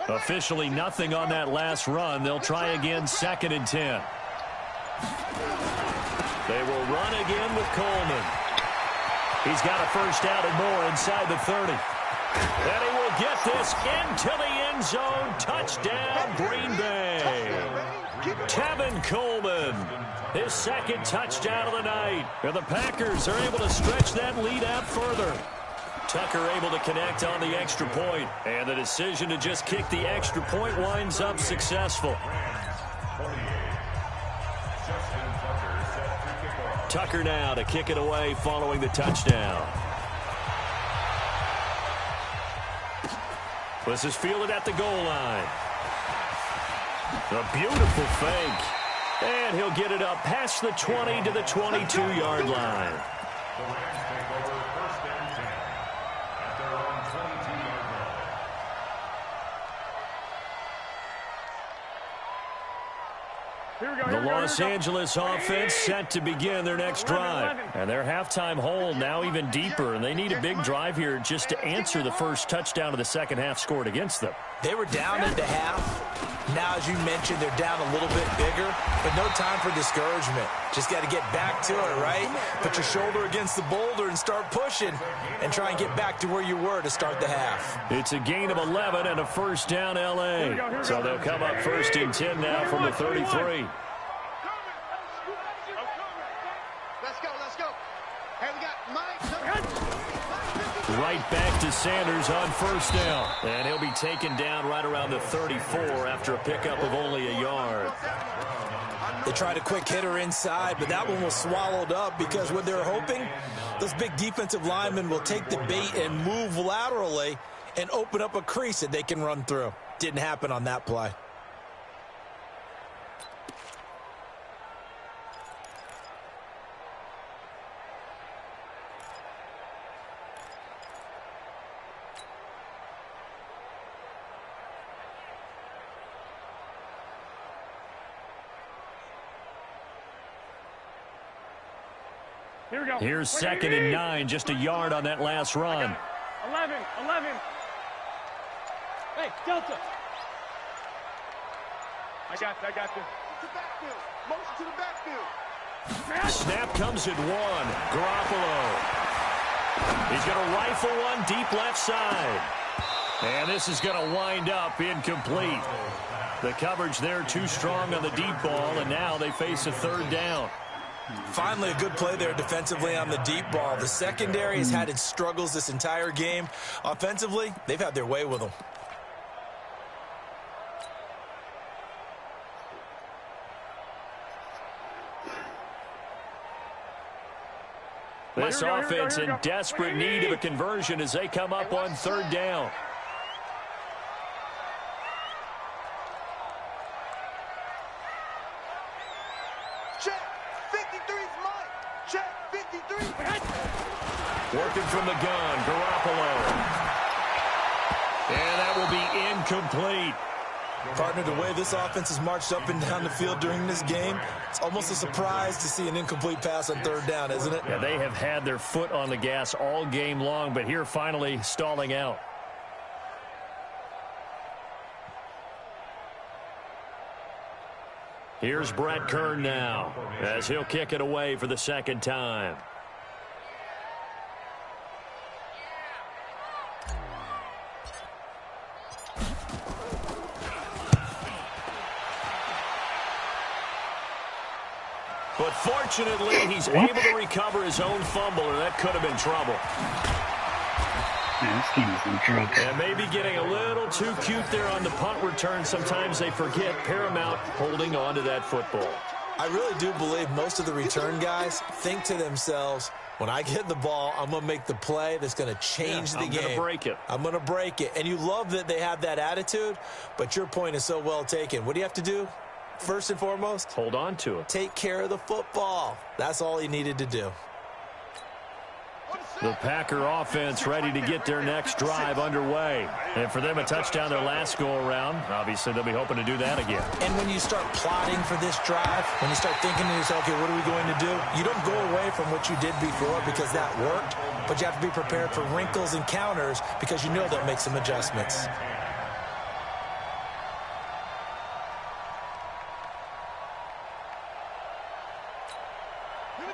Officially nothing on that last run. They'll try again 2nd and 10. They will run again with Coleman. He's got a first down and more inside the 30. And he will get this into the end zone. Touchdown, Green Bay. Tevin Coleman, his 2nd touchdown of the night. And the Packers are able to stretch that lead out further. Tucker able to connect on the extra point. And the decision to just kick the extra point winds up successful. Tucker now to kick it away following the touchdown. This is fielded at the goal line. A beautiful fake. And he'll get it up past the 20 to the 22-yard line. The Los Angeles offense set to begin their next drive. And their halftime hole now even deeper. And they need a big drive here just to answer the first touchdown of the second half scored against them. They were down at the half. Now, as you mentioned, they're down a little bit bigger. But no time for discouragement. Just got to get back to it, right? Put your shoulder against the boulder and start pushing. And try and get back to where you were to start the half. It's a gain of 11 and a first down L.A. So they'll come up 1st and 10 now from the 33. Hey, we got Mike. Right back to Sanders on first down. And he'll be taken down right around the 34 after a pickup of only a yard. They tried a quick hitter inside, but that one was swallowed up because what they're hoping, those big defensive linemen will take the bait and move laterally and open up a crease that they can run through. Didn't happen on that play. Here we go. Here's 2nd and 9, just a yard on that last run. 11. Hey, Delta. I got this. To backfield. Motion to the backfield. Snap comes at 1. Garoppolo. He's going to rifle one deep left side. And this is going to wind up incomplete. The coverage there too strong on the deep ball, and now they face a 3rd down. Finally, a good play there defensively on the deep ball. The secondary has had its struggles this entire game. Offensively, they've had their way with them. This offense in desperate need of a conversion as they come up on 3rd down. Check. 53's Mike. Check. 53. Working from the gun, Garoppolo. And that will be incomplete. Partner, the way this offense has marched up and down the field during this game, it's almost a surprise to see an incomplete pass on 3rd down, isn't it? Yeah, they have had their foot on the gas all game long, but here finally stalling out. Here's Brett Kern now as he'll kick it away for the 2nd time. But fortunately, he's able to recover his own fumble, or that could have been trouble. Man, this game is on drugs. And maybe getting a little too cute there on the punt return. Sometimes they forget paramount holding on to that football. I really do believe most of the return guys think to themselves, when I get the ball, I'm going to make the play that's going to change the game. I'm going to break it. I'm going to break it. And you love that they have that attitude, but your point is so well taken. What do you have to do? First and foremost, hold on to it. Take care of the football. That's all he needed to do. The Packer offense ready to get their next drive underway. And for them, a touchdown their last go-around. Obviously, they'll be hoping to do that again. And when you start plotting for this drive, when you start thinking to yourself, okay, what are we going to do? You don't go away from what you did before because that worked, but you have to be prepared for wrinkles and counters because you know they'll make some adjustments.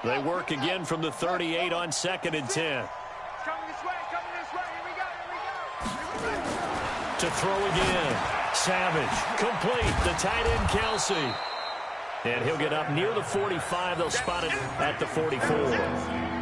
They work again from the 38 on 2nd and 10. Coming this way. Here we go. To throw again. Savage. Complete. The tight end, Kelsey. And he'll get up near the 45. They'll spot it at the 44.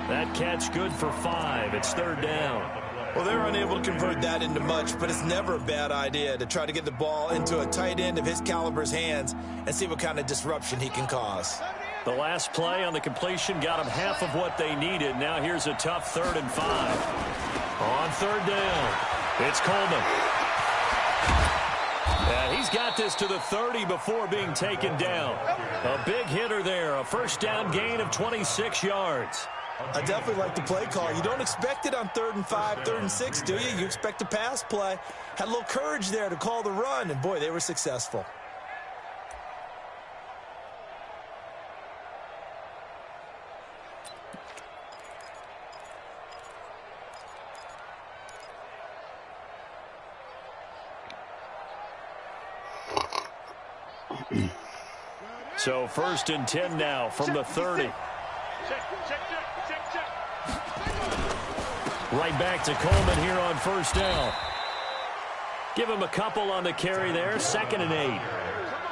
That catch good for 5. It's 3rd down. Well, they're unable to convert that into much, but it's never a bad idea to try to get the ball into a tight end of his caliber's hands and see what kind of disruption he can cause. The last play on the completion got them half of what they needed. Now here's a tough 3rd and 5. On 3rd down, it's Coleman. He's got this to the 30 before being taken down. A big hitter there, a 1st down gain of 26 yards. I definitely like the play call. You don't expect it on 3rd and 5, 3rd and 6, do you? You expect a pass play. Had a little courage there to call the run, and boy, they were successful. So 1st and 10 now from the 30. Right back to Coleman here on 1st down. Give him a couple on the carry there. 2nd and 8.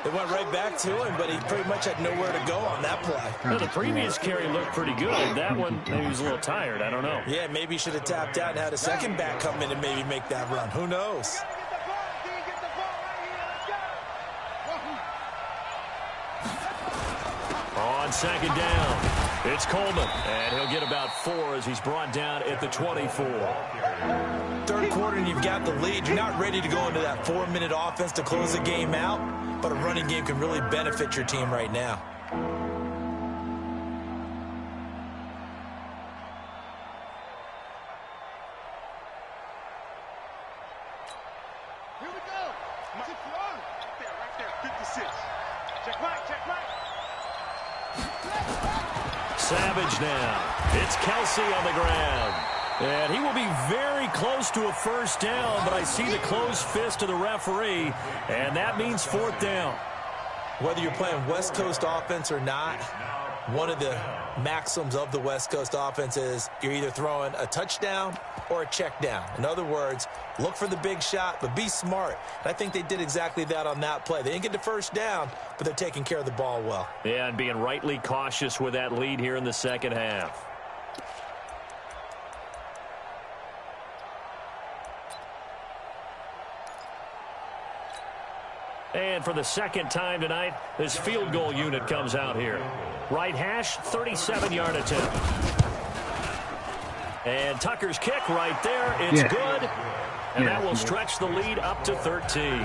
It went right back to him, but he pretty much had nowhere to go on that play. Well, the previous carry looked pretty good. That one, maybe he was a little tired. I don't know. Yeah, maybe he should have tapped out and had a second back come in and maybe make that run. Who knows? On second down, it's Coleman, and he'll get about 4 as he's brought down at the 24. Third quarter and you've got the lead. You're not ready to go into that 4-minute offense to close the game out, but a running game can really benefit your team right now. Here we go. Right there, 56. Check right. Savage now. It's Kelsey on the ground. And he will be very close to a first down, but I see the closed fist of the referee, and that means 4th down. Whether you're playing West Coast offense or not, one of the maxims of the West Coast offense is you're either throwing a touchdown or a check down. In other words, look for the big shot, but be smart. And I think they did exactly that on that play. They didn't get the first down, but they're taking care of the ball well. Yeah, and being rightly cautious with that lead here in the second half. And for the second time tonight, this field goal unit comes out here. Right hash, 37-yard attempt. And Tucker's kick right there. It's good. And that will stretch the lead up to 13.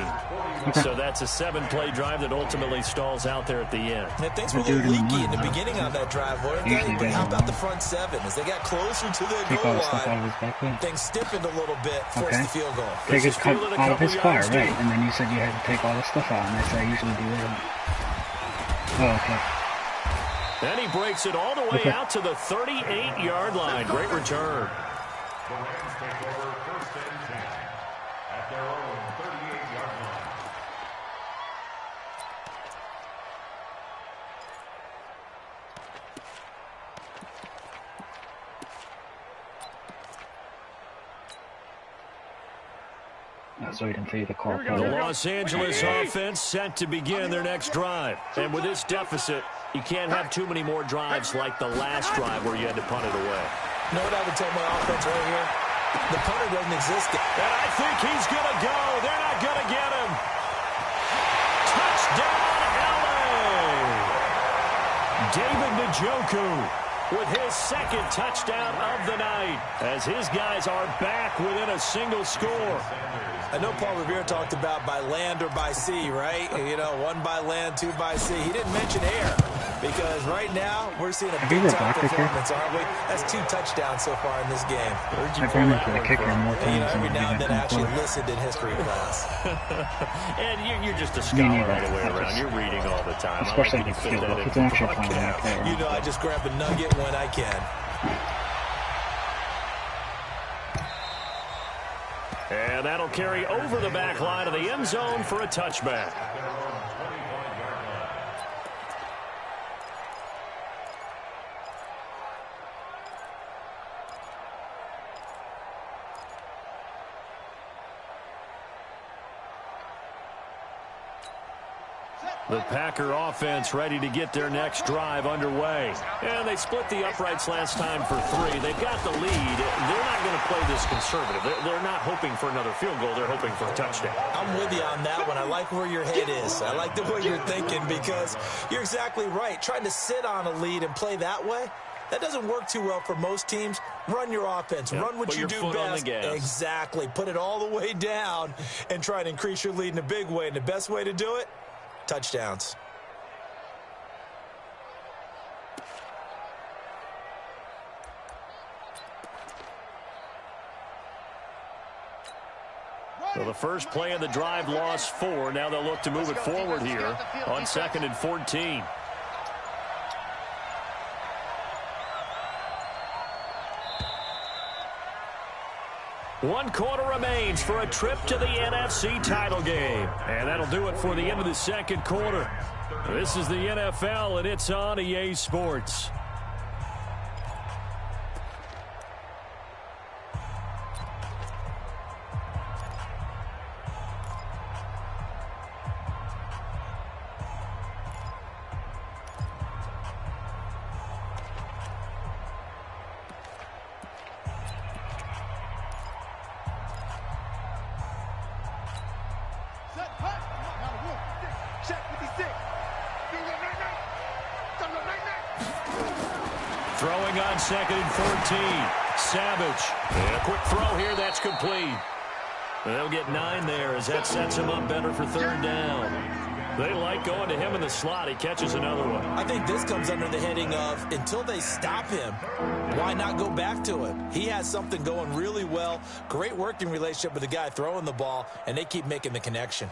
So that's a 7-play drive that ultimately stalls out there at the end. And things were a little leaky in the beginning on that drive, weren't they? But how about the front 7? As they got closer to their goal line, things stiffened a little bit, forced the field goal. Take it out of his car, right? And then you said you had to take all the stuff out, and I said I usually do that. Oh, okay. And he breaks it all the way out to the 38-yard line. Great return. The Rams take over 1st and 10 at their own 38-yard line. I was waiting for you to call. The Los Angeles offense set to begin their next drive. And with this deficit, you can't have too many more drives like the last drive where you had to punt it away. You know what I would tell my offense right here? The punter doesn't exist. And I think he's going to go. They're not going to get him. Touchdown, LA! David Njoku with his second touchdown of the night as his guys are back within a single score. I know Paul Revere talked about by land or by sea, right? You know, 1 by land, 2 by sea. He didn't mention air because right now we're seeing a big-time performance, aren't we? That's 2 touchdowns so far in this game. I've run into the kicker more times. You know, every now and then I actually listened in history class. And you're just a scholar all the way around. You're reading all the time. Especially if it's an actual fun. You know, I just grab a nugget when I can. And that'll carry over the back line of the end zone for a touchback. The Packer offense ready to get their next drive underway. And they split the uprights last time for 3. They've got the lead. They're not going to play this conservative. They're not hoping for another field goal. They're hoping for a touchdown. I'm with you on that one. I like where your head is. I like the way you're thinking because you're exactly right. Trying to sit on a lead and play that way, that doesn't work too well for most teams. Run your offense. Run what you do best. Exactly. Put it all the way down and try to increase your lead in a big way. And the best way to do it, touchdowns. So the first play of the drive lost 4. Now they'll look to move it forward here on 2nd and 14. One quarter remains for a trip to the NFC title game. And that'll do it for the end of the second quarter. This is the NFL, and it's on EA Sports. Throwing on 2nd and 14. Savage. And a quick throw here. That's complete. They'll get 9 there as that sets him up better for 3rd down. They like going to him in the slot. He catches another one. I think this comes under the heading of until they stop him, why not go back to him? He has something going really well. Great working relationship with the guy throwing the ball, and they keep making the connection.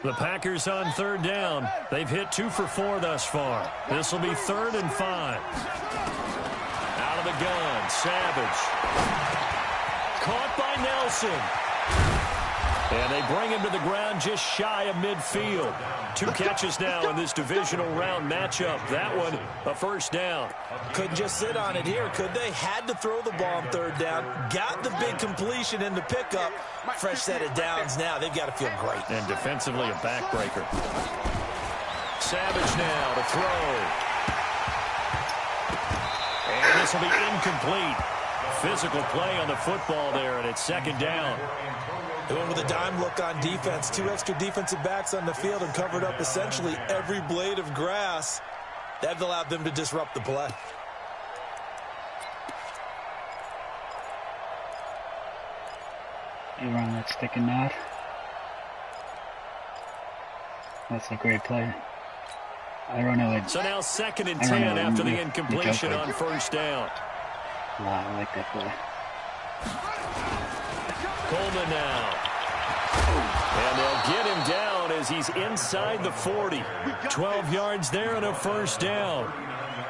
The Packers on 3rd down. They've hit 2 for 4 thus far. This will be 3rd and 5. Out of the gun, Savage. Caught by Nelson. And they bring him to the ground just shy of midfield. 2 catches now in this divisional round matchup. That one, a 1st down. Couldn't just sit on it here, could they? Had to throw the ball on 3rd down. Got the big completion in the pickup. Fresh set of downs now. They've got to feel great. And defensively, a backbreaker. Savage now to throw. And this will be incomplete. Physical play on the football there, and it's 2nd down. They went with a dime look on defense. 2 extra defensive backs on the field and covered up essentially every blade of grass. That allowed them to disrupt the play. You run that stick and nod. That's a great play. I don't know. So now 2nd and 10 after the incompletion on 1st down. Wow, I like that play. Coleman now. And they'll get him down as he's inside the 40. 12 yards there and a 1st down.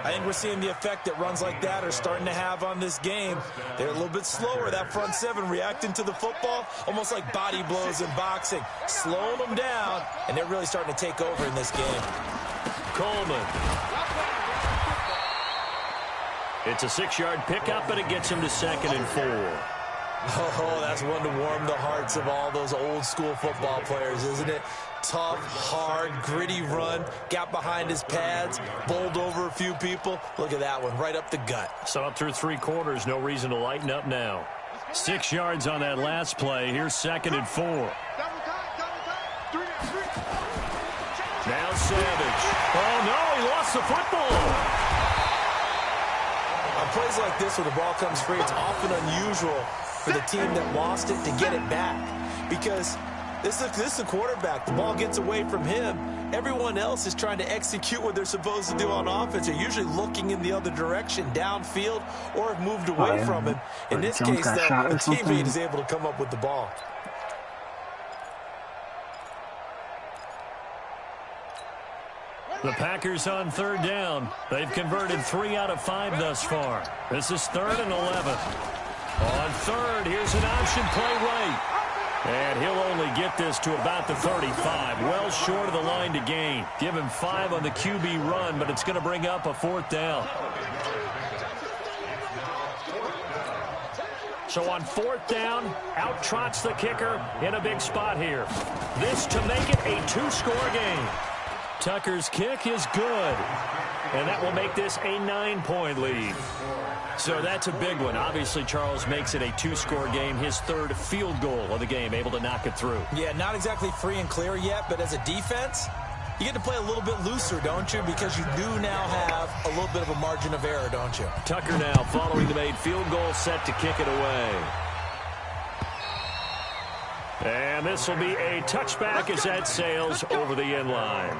I think we're seeing the effect that runs like that are starting to have on this game. They're a little bit slower, that front 7 reacting to the football, almost like body blows in boxing, slowing them down, and they're really starting to take over in this game. Coleman. It's a 6-yard pickup, but it gets him to 2nd and 4. Oh, that's one to warm the hearts of all those old-school football players, isn't it? Tough, hard, gritty run, got behind his pads, bowled over a few people. Look at that one, right up the gut. So up through 3 quarters, no reason to lighten up now. 6 yards on that last play. Here's 2nd and 4. Now Savage. Oh, no, he lost the football. On plays like this where the ball comes free, it's often unusual for the team that lost it to get it back, because this is a quarterback. The ball gets away from him. Everyone else is trying to execute what they're supposed to do on offense. They're usually looking in the other direction, downfield, or have moved away from him. In this case, though, the teammate is able to come up with the ball. The Packers on 3rd down. They've converted 3 out of 5 thus far. This is 3rd and 11. On 3rd, here's an option play right. And he'll only get this to about the 35. Well short of the line to gain. Give him 5 on the QB run, but it's going to bring up a 4th down. So on 4th down, out trots the kicker in a big spot here. This to make it a 2-score game. Tucker's kick is good, and that will make this a 9-point lead. So that's a big one. Obviously, Charles makes it a 2-score game, his 3rd field goal of the game, able to knock it through. Yeah, not exactly free and clear yet, but as a defense, you get to play a little bit looser, don't you? Because you do now have a little bit of a margin of error, don't you? Tucker now following the made field goal, set to kick it away. And this will be a touchback as that sails over the end line.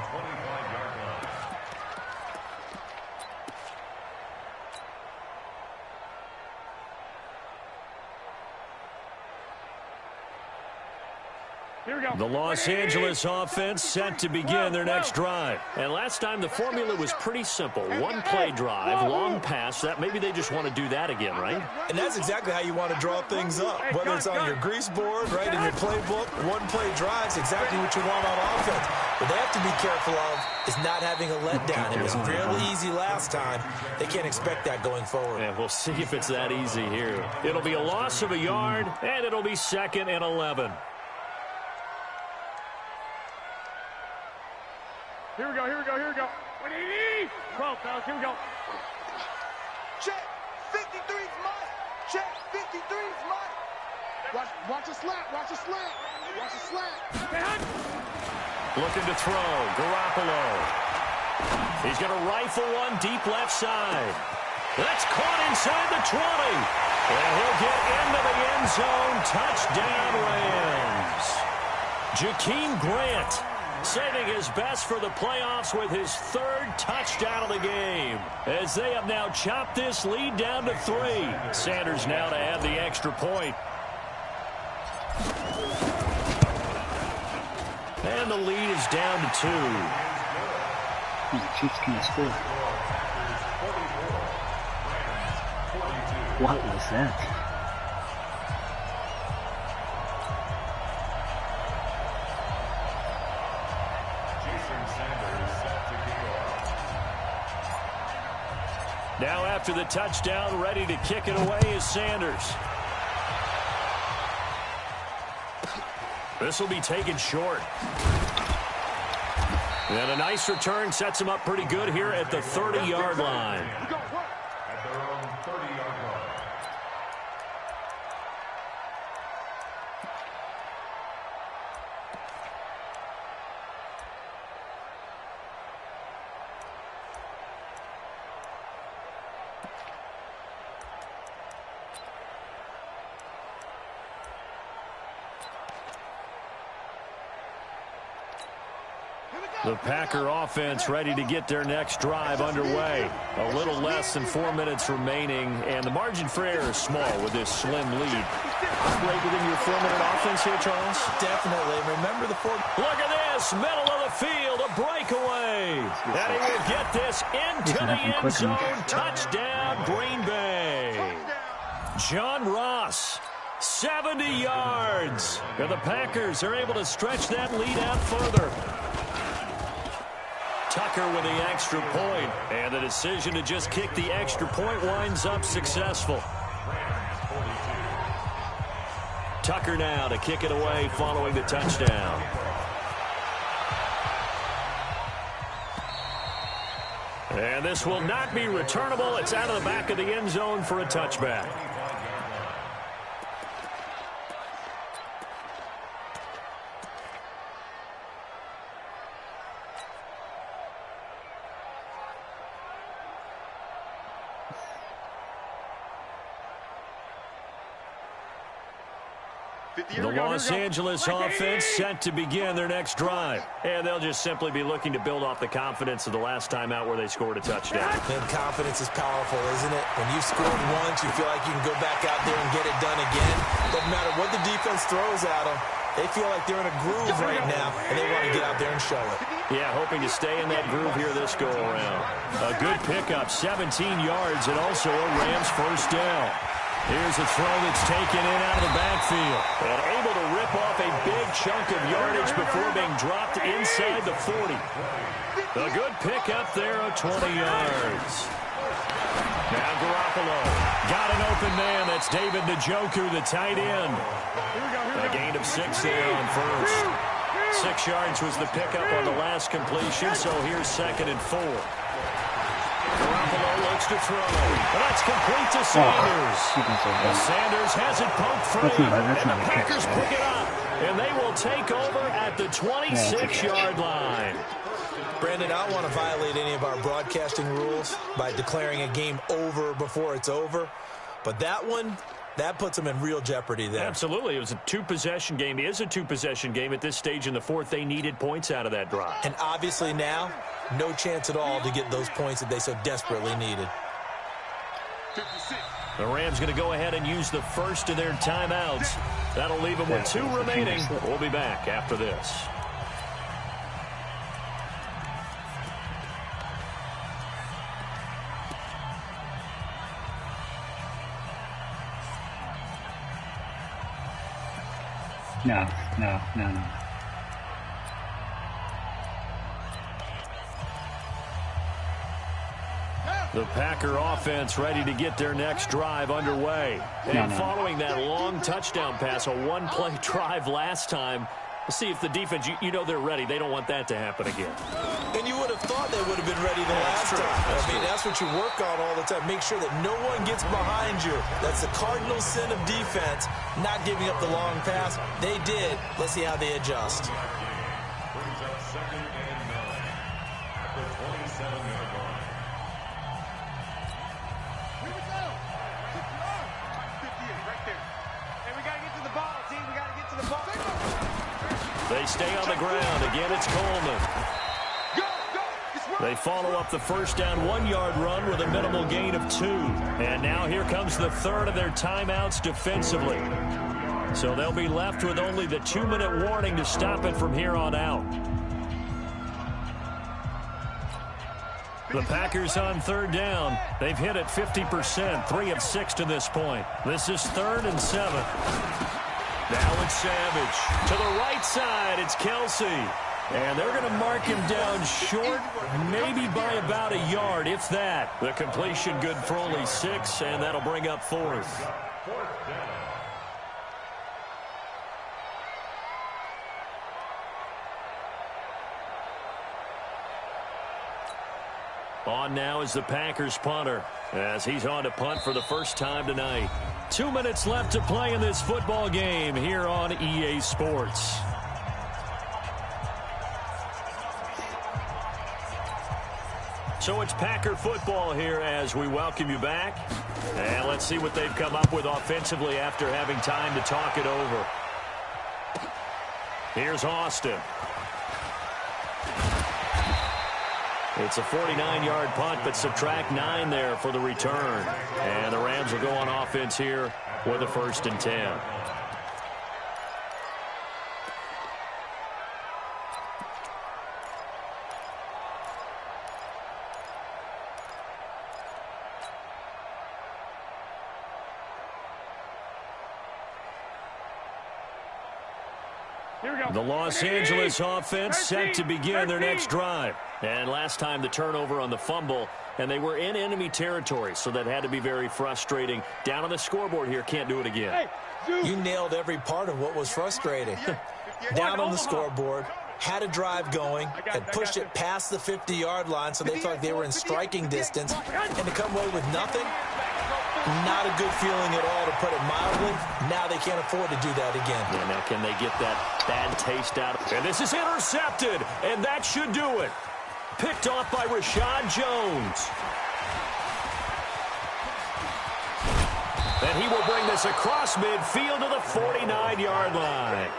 The Los Angeles offense set to begin their next drive. And last time the formula was pretty simple. 1-play drive, long pass. That maybe they just want to do that again, right? And that's exactly how you want to draw things up. Whether it's on your grease board, right, in your playbook, 1-play drive's exactly what you want on offense. What they have to be careful of is not having a letdown. It was fairly easy last time. They can't expect that going forward. And we'll see if it's that easy here. It'll be a loss of a yard, and it'll be 2nd and 11. Here we go, here we go, here we go. 180! Come on, fellas, here we go. Check. 53's mine. Check. 53's mine. Watch a slant. Watch a slant. Watch a slant. Looking to throw. Garoppolo. He's going to rifle one deep left side. That's caught inside the 20. And he'll get into the end zone. Touchdown, Rams. Jakeem Grant saving his best for the playoffs with his 3rd touchdown of the game, as they have now chopped this lead down to 3. Sanders now to add the extra point. And the lead is down to 2. The Chiefs can't score. What was that? Now after the touchdown, ready to kick it away is Sanders. This will be taken short. And a nice return sets him up pretty good here at the 30-yard line. At their own 30-yard line. The Packer offense ready to get their next drive underway. A little less than 4 minutes remaining, and the margin for error is small with this slim lead. Right within your 4-minute offense here, Charles? Definitely. Remember the 4. Look at this, middle of the field, a breakaway. And he will get this into the end zone. Touchdown, Green Bay. John Ross, 70 yards. And the Packers are able to stretch that lead out further. Tucker with the extra point, and the decision to just kick the extra point winds up successful. Tucker now to kick it away following the touchdown. And this will not be returnable. It's out of the back of the end zone for a touchback. The Los Angeles offense set to begin their next drive. And they'll just simply be looking to build off the confidence of the last time out where they scored a touchdown. And confidence is powerful, isn't it? When you've scored once, you feel like you can go back out there and get it done again. Doesn't matter what the defense throws at them. They feel like they're in a groove right now, and they want to get out there and show it. Yeah, hoping to stay in that groove here this go-around. A good pickup, 17 yards, and also a Rams first down. Here's a throw that's taken in out of the backfield. And able to rip off a big chunk of yardage before being dropped inside the 40. A good pickup there of 20 yards. Now Garoppolo. Got an open man. That's David Njoku, the tight end. A gain of 6 there on first. 6 yards was the pickup on the last completion, so here's 2nd and 4. Garoppolo looks to throw. That's complete to Sanders. Sanders has it poked free. And the Packers pick it up. And they will take over at the 26-yard line. Brandon, I don't want to violate any of our broadcasting rules by declaring a game over before it's over. But that one, that puts them in real jeopardy there. Absolutely. It was a 2-possession game. It is a 2-possession game at this stage in the 4th. They needed points out of that drive. And obviously now, no chance at all to get those points that they so desperately needed. The Rams going to go ahead and use the first of their timeouts. That'll leave them with 2 remaining. We'll be back after this. No. The Packer offense ready to get their next drive underway. And following that long touchdown pass, a 1-play drive last time, we'll see if the defense, you know they're ready. They don't want that to happen again. And you would have thought they would have been ready the last time. That's what you work on all the time. Make sure that no one gets behind you. That's the cardinal sin of defense, not giving up the long pass. They did. Let's see how they adjust. Brings up 2nd and 9 at the 27. They stay on the ground. Again, it's Coleman. They follow up the first down 1-yard run with a minimal gain of 2. And now here comes the third of their timeouts defensively. So they'll be left with only the 2-minute warning to stop it from here on out. The Packers on third down. They've hit it 50%, 3 of 6 to this point. This is 3rd and 7. Now it's Savage. To the right side, it's Kelsey. And they're going to mark him down short, maybe by about a yard, if that. The completion good for only 6, and that'll bring up 4th. On now is the Packers punter, as he's on to punt for the first time tonight. 2 minutes left to play in this football game here on EA Sports. So it's Packer football here as we welcome you back. And let's see what they've come up with offensively after having time to talk it over. Here's Austin. It's a 49-yard punt, but subtract 9 there for the return. And the Rams will go on offense here with a 1st and 10. The Los Angeles offense set to begin their next drive. And last time the turnover on the fumble, and they were in enemy territory, so that had to be very frustrating. Down on the scoreboard here, can't do it again. You nailed every part of what was frustrating. Down on the scoreboard, had a drive going, had pushed it past the 50-yard line, so they thought they were in striking distance, and to come away with nothing, not a good feeling at all, to put it mildly. Now they can't afford to do that again. Yeah, now can they get that bad taste out? And this is intercepted, and that should do it. Picked off by Rashad Jones. And he will bring this across midfield to the 49-yard line.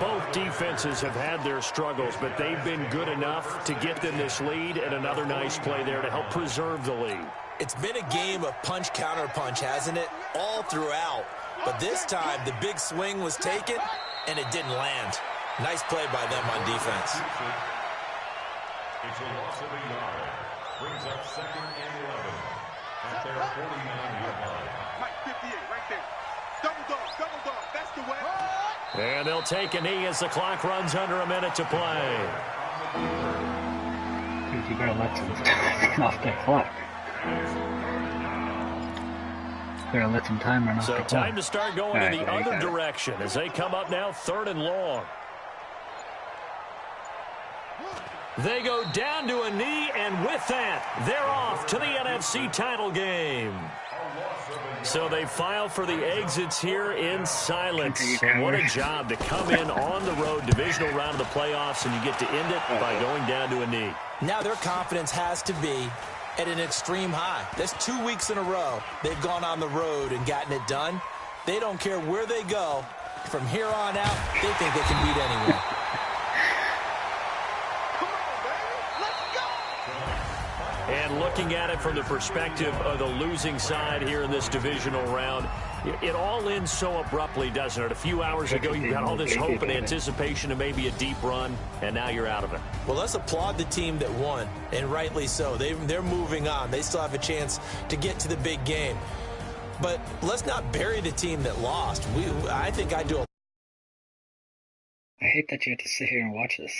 Both defenses have had their struggles, but they've been good enough to get them this lead, and another nice play there to help preserve the lead. It's been a game of punch-counter-punch, hasn't it? All throughout. But this time, the big swing was taken, and it didn't land. Nice play by them on defense. It's a loss of a yard. Brings up 2nd and 11 at their 49-yard line. Mike 58 right there. Double dog. That's the way. And they'll take a knee as the clock runs under a minute to play. Dude, you better let some time off that clock. Better let some time run off the clock. So time to start going in the other direction as they come up now 3rd and long. They go down to a knee, and with that, they're off to the NFC title game. So they file for the exits here in silence. What a job to come in on the road, divisional round of the playoffs, and you get to end it by going down to a knee. Now their confidence has to be at an extreme high. That's 2 weeks in a row they've gone on the road and gotten it done. They don't care where they go. From here on out, they think they can beat anyone. And looking at it from the perspective of the losing side here in this divisional round, it all ends so abruptly, doesn't it? A few hours ago, you got all this hope and anticipation of maybe a deep run, and now you're out of it. Well, let's applaud the team that won, and rightly so. They're moving on. They still have a chance to get to the big game. But let's not bury the team that lost. I think I do a I hate that you have to sit here and watch this.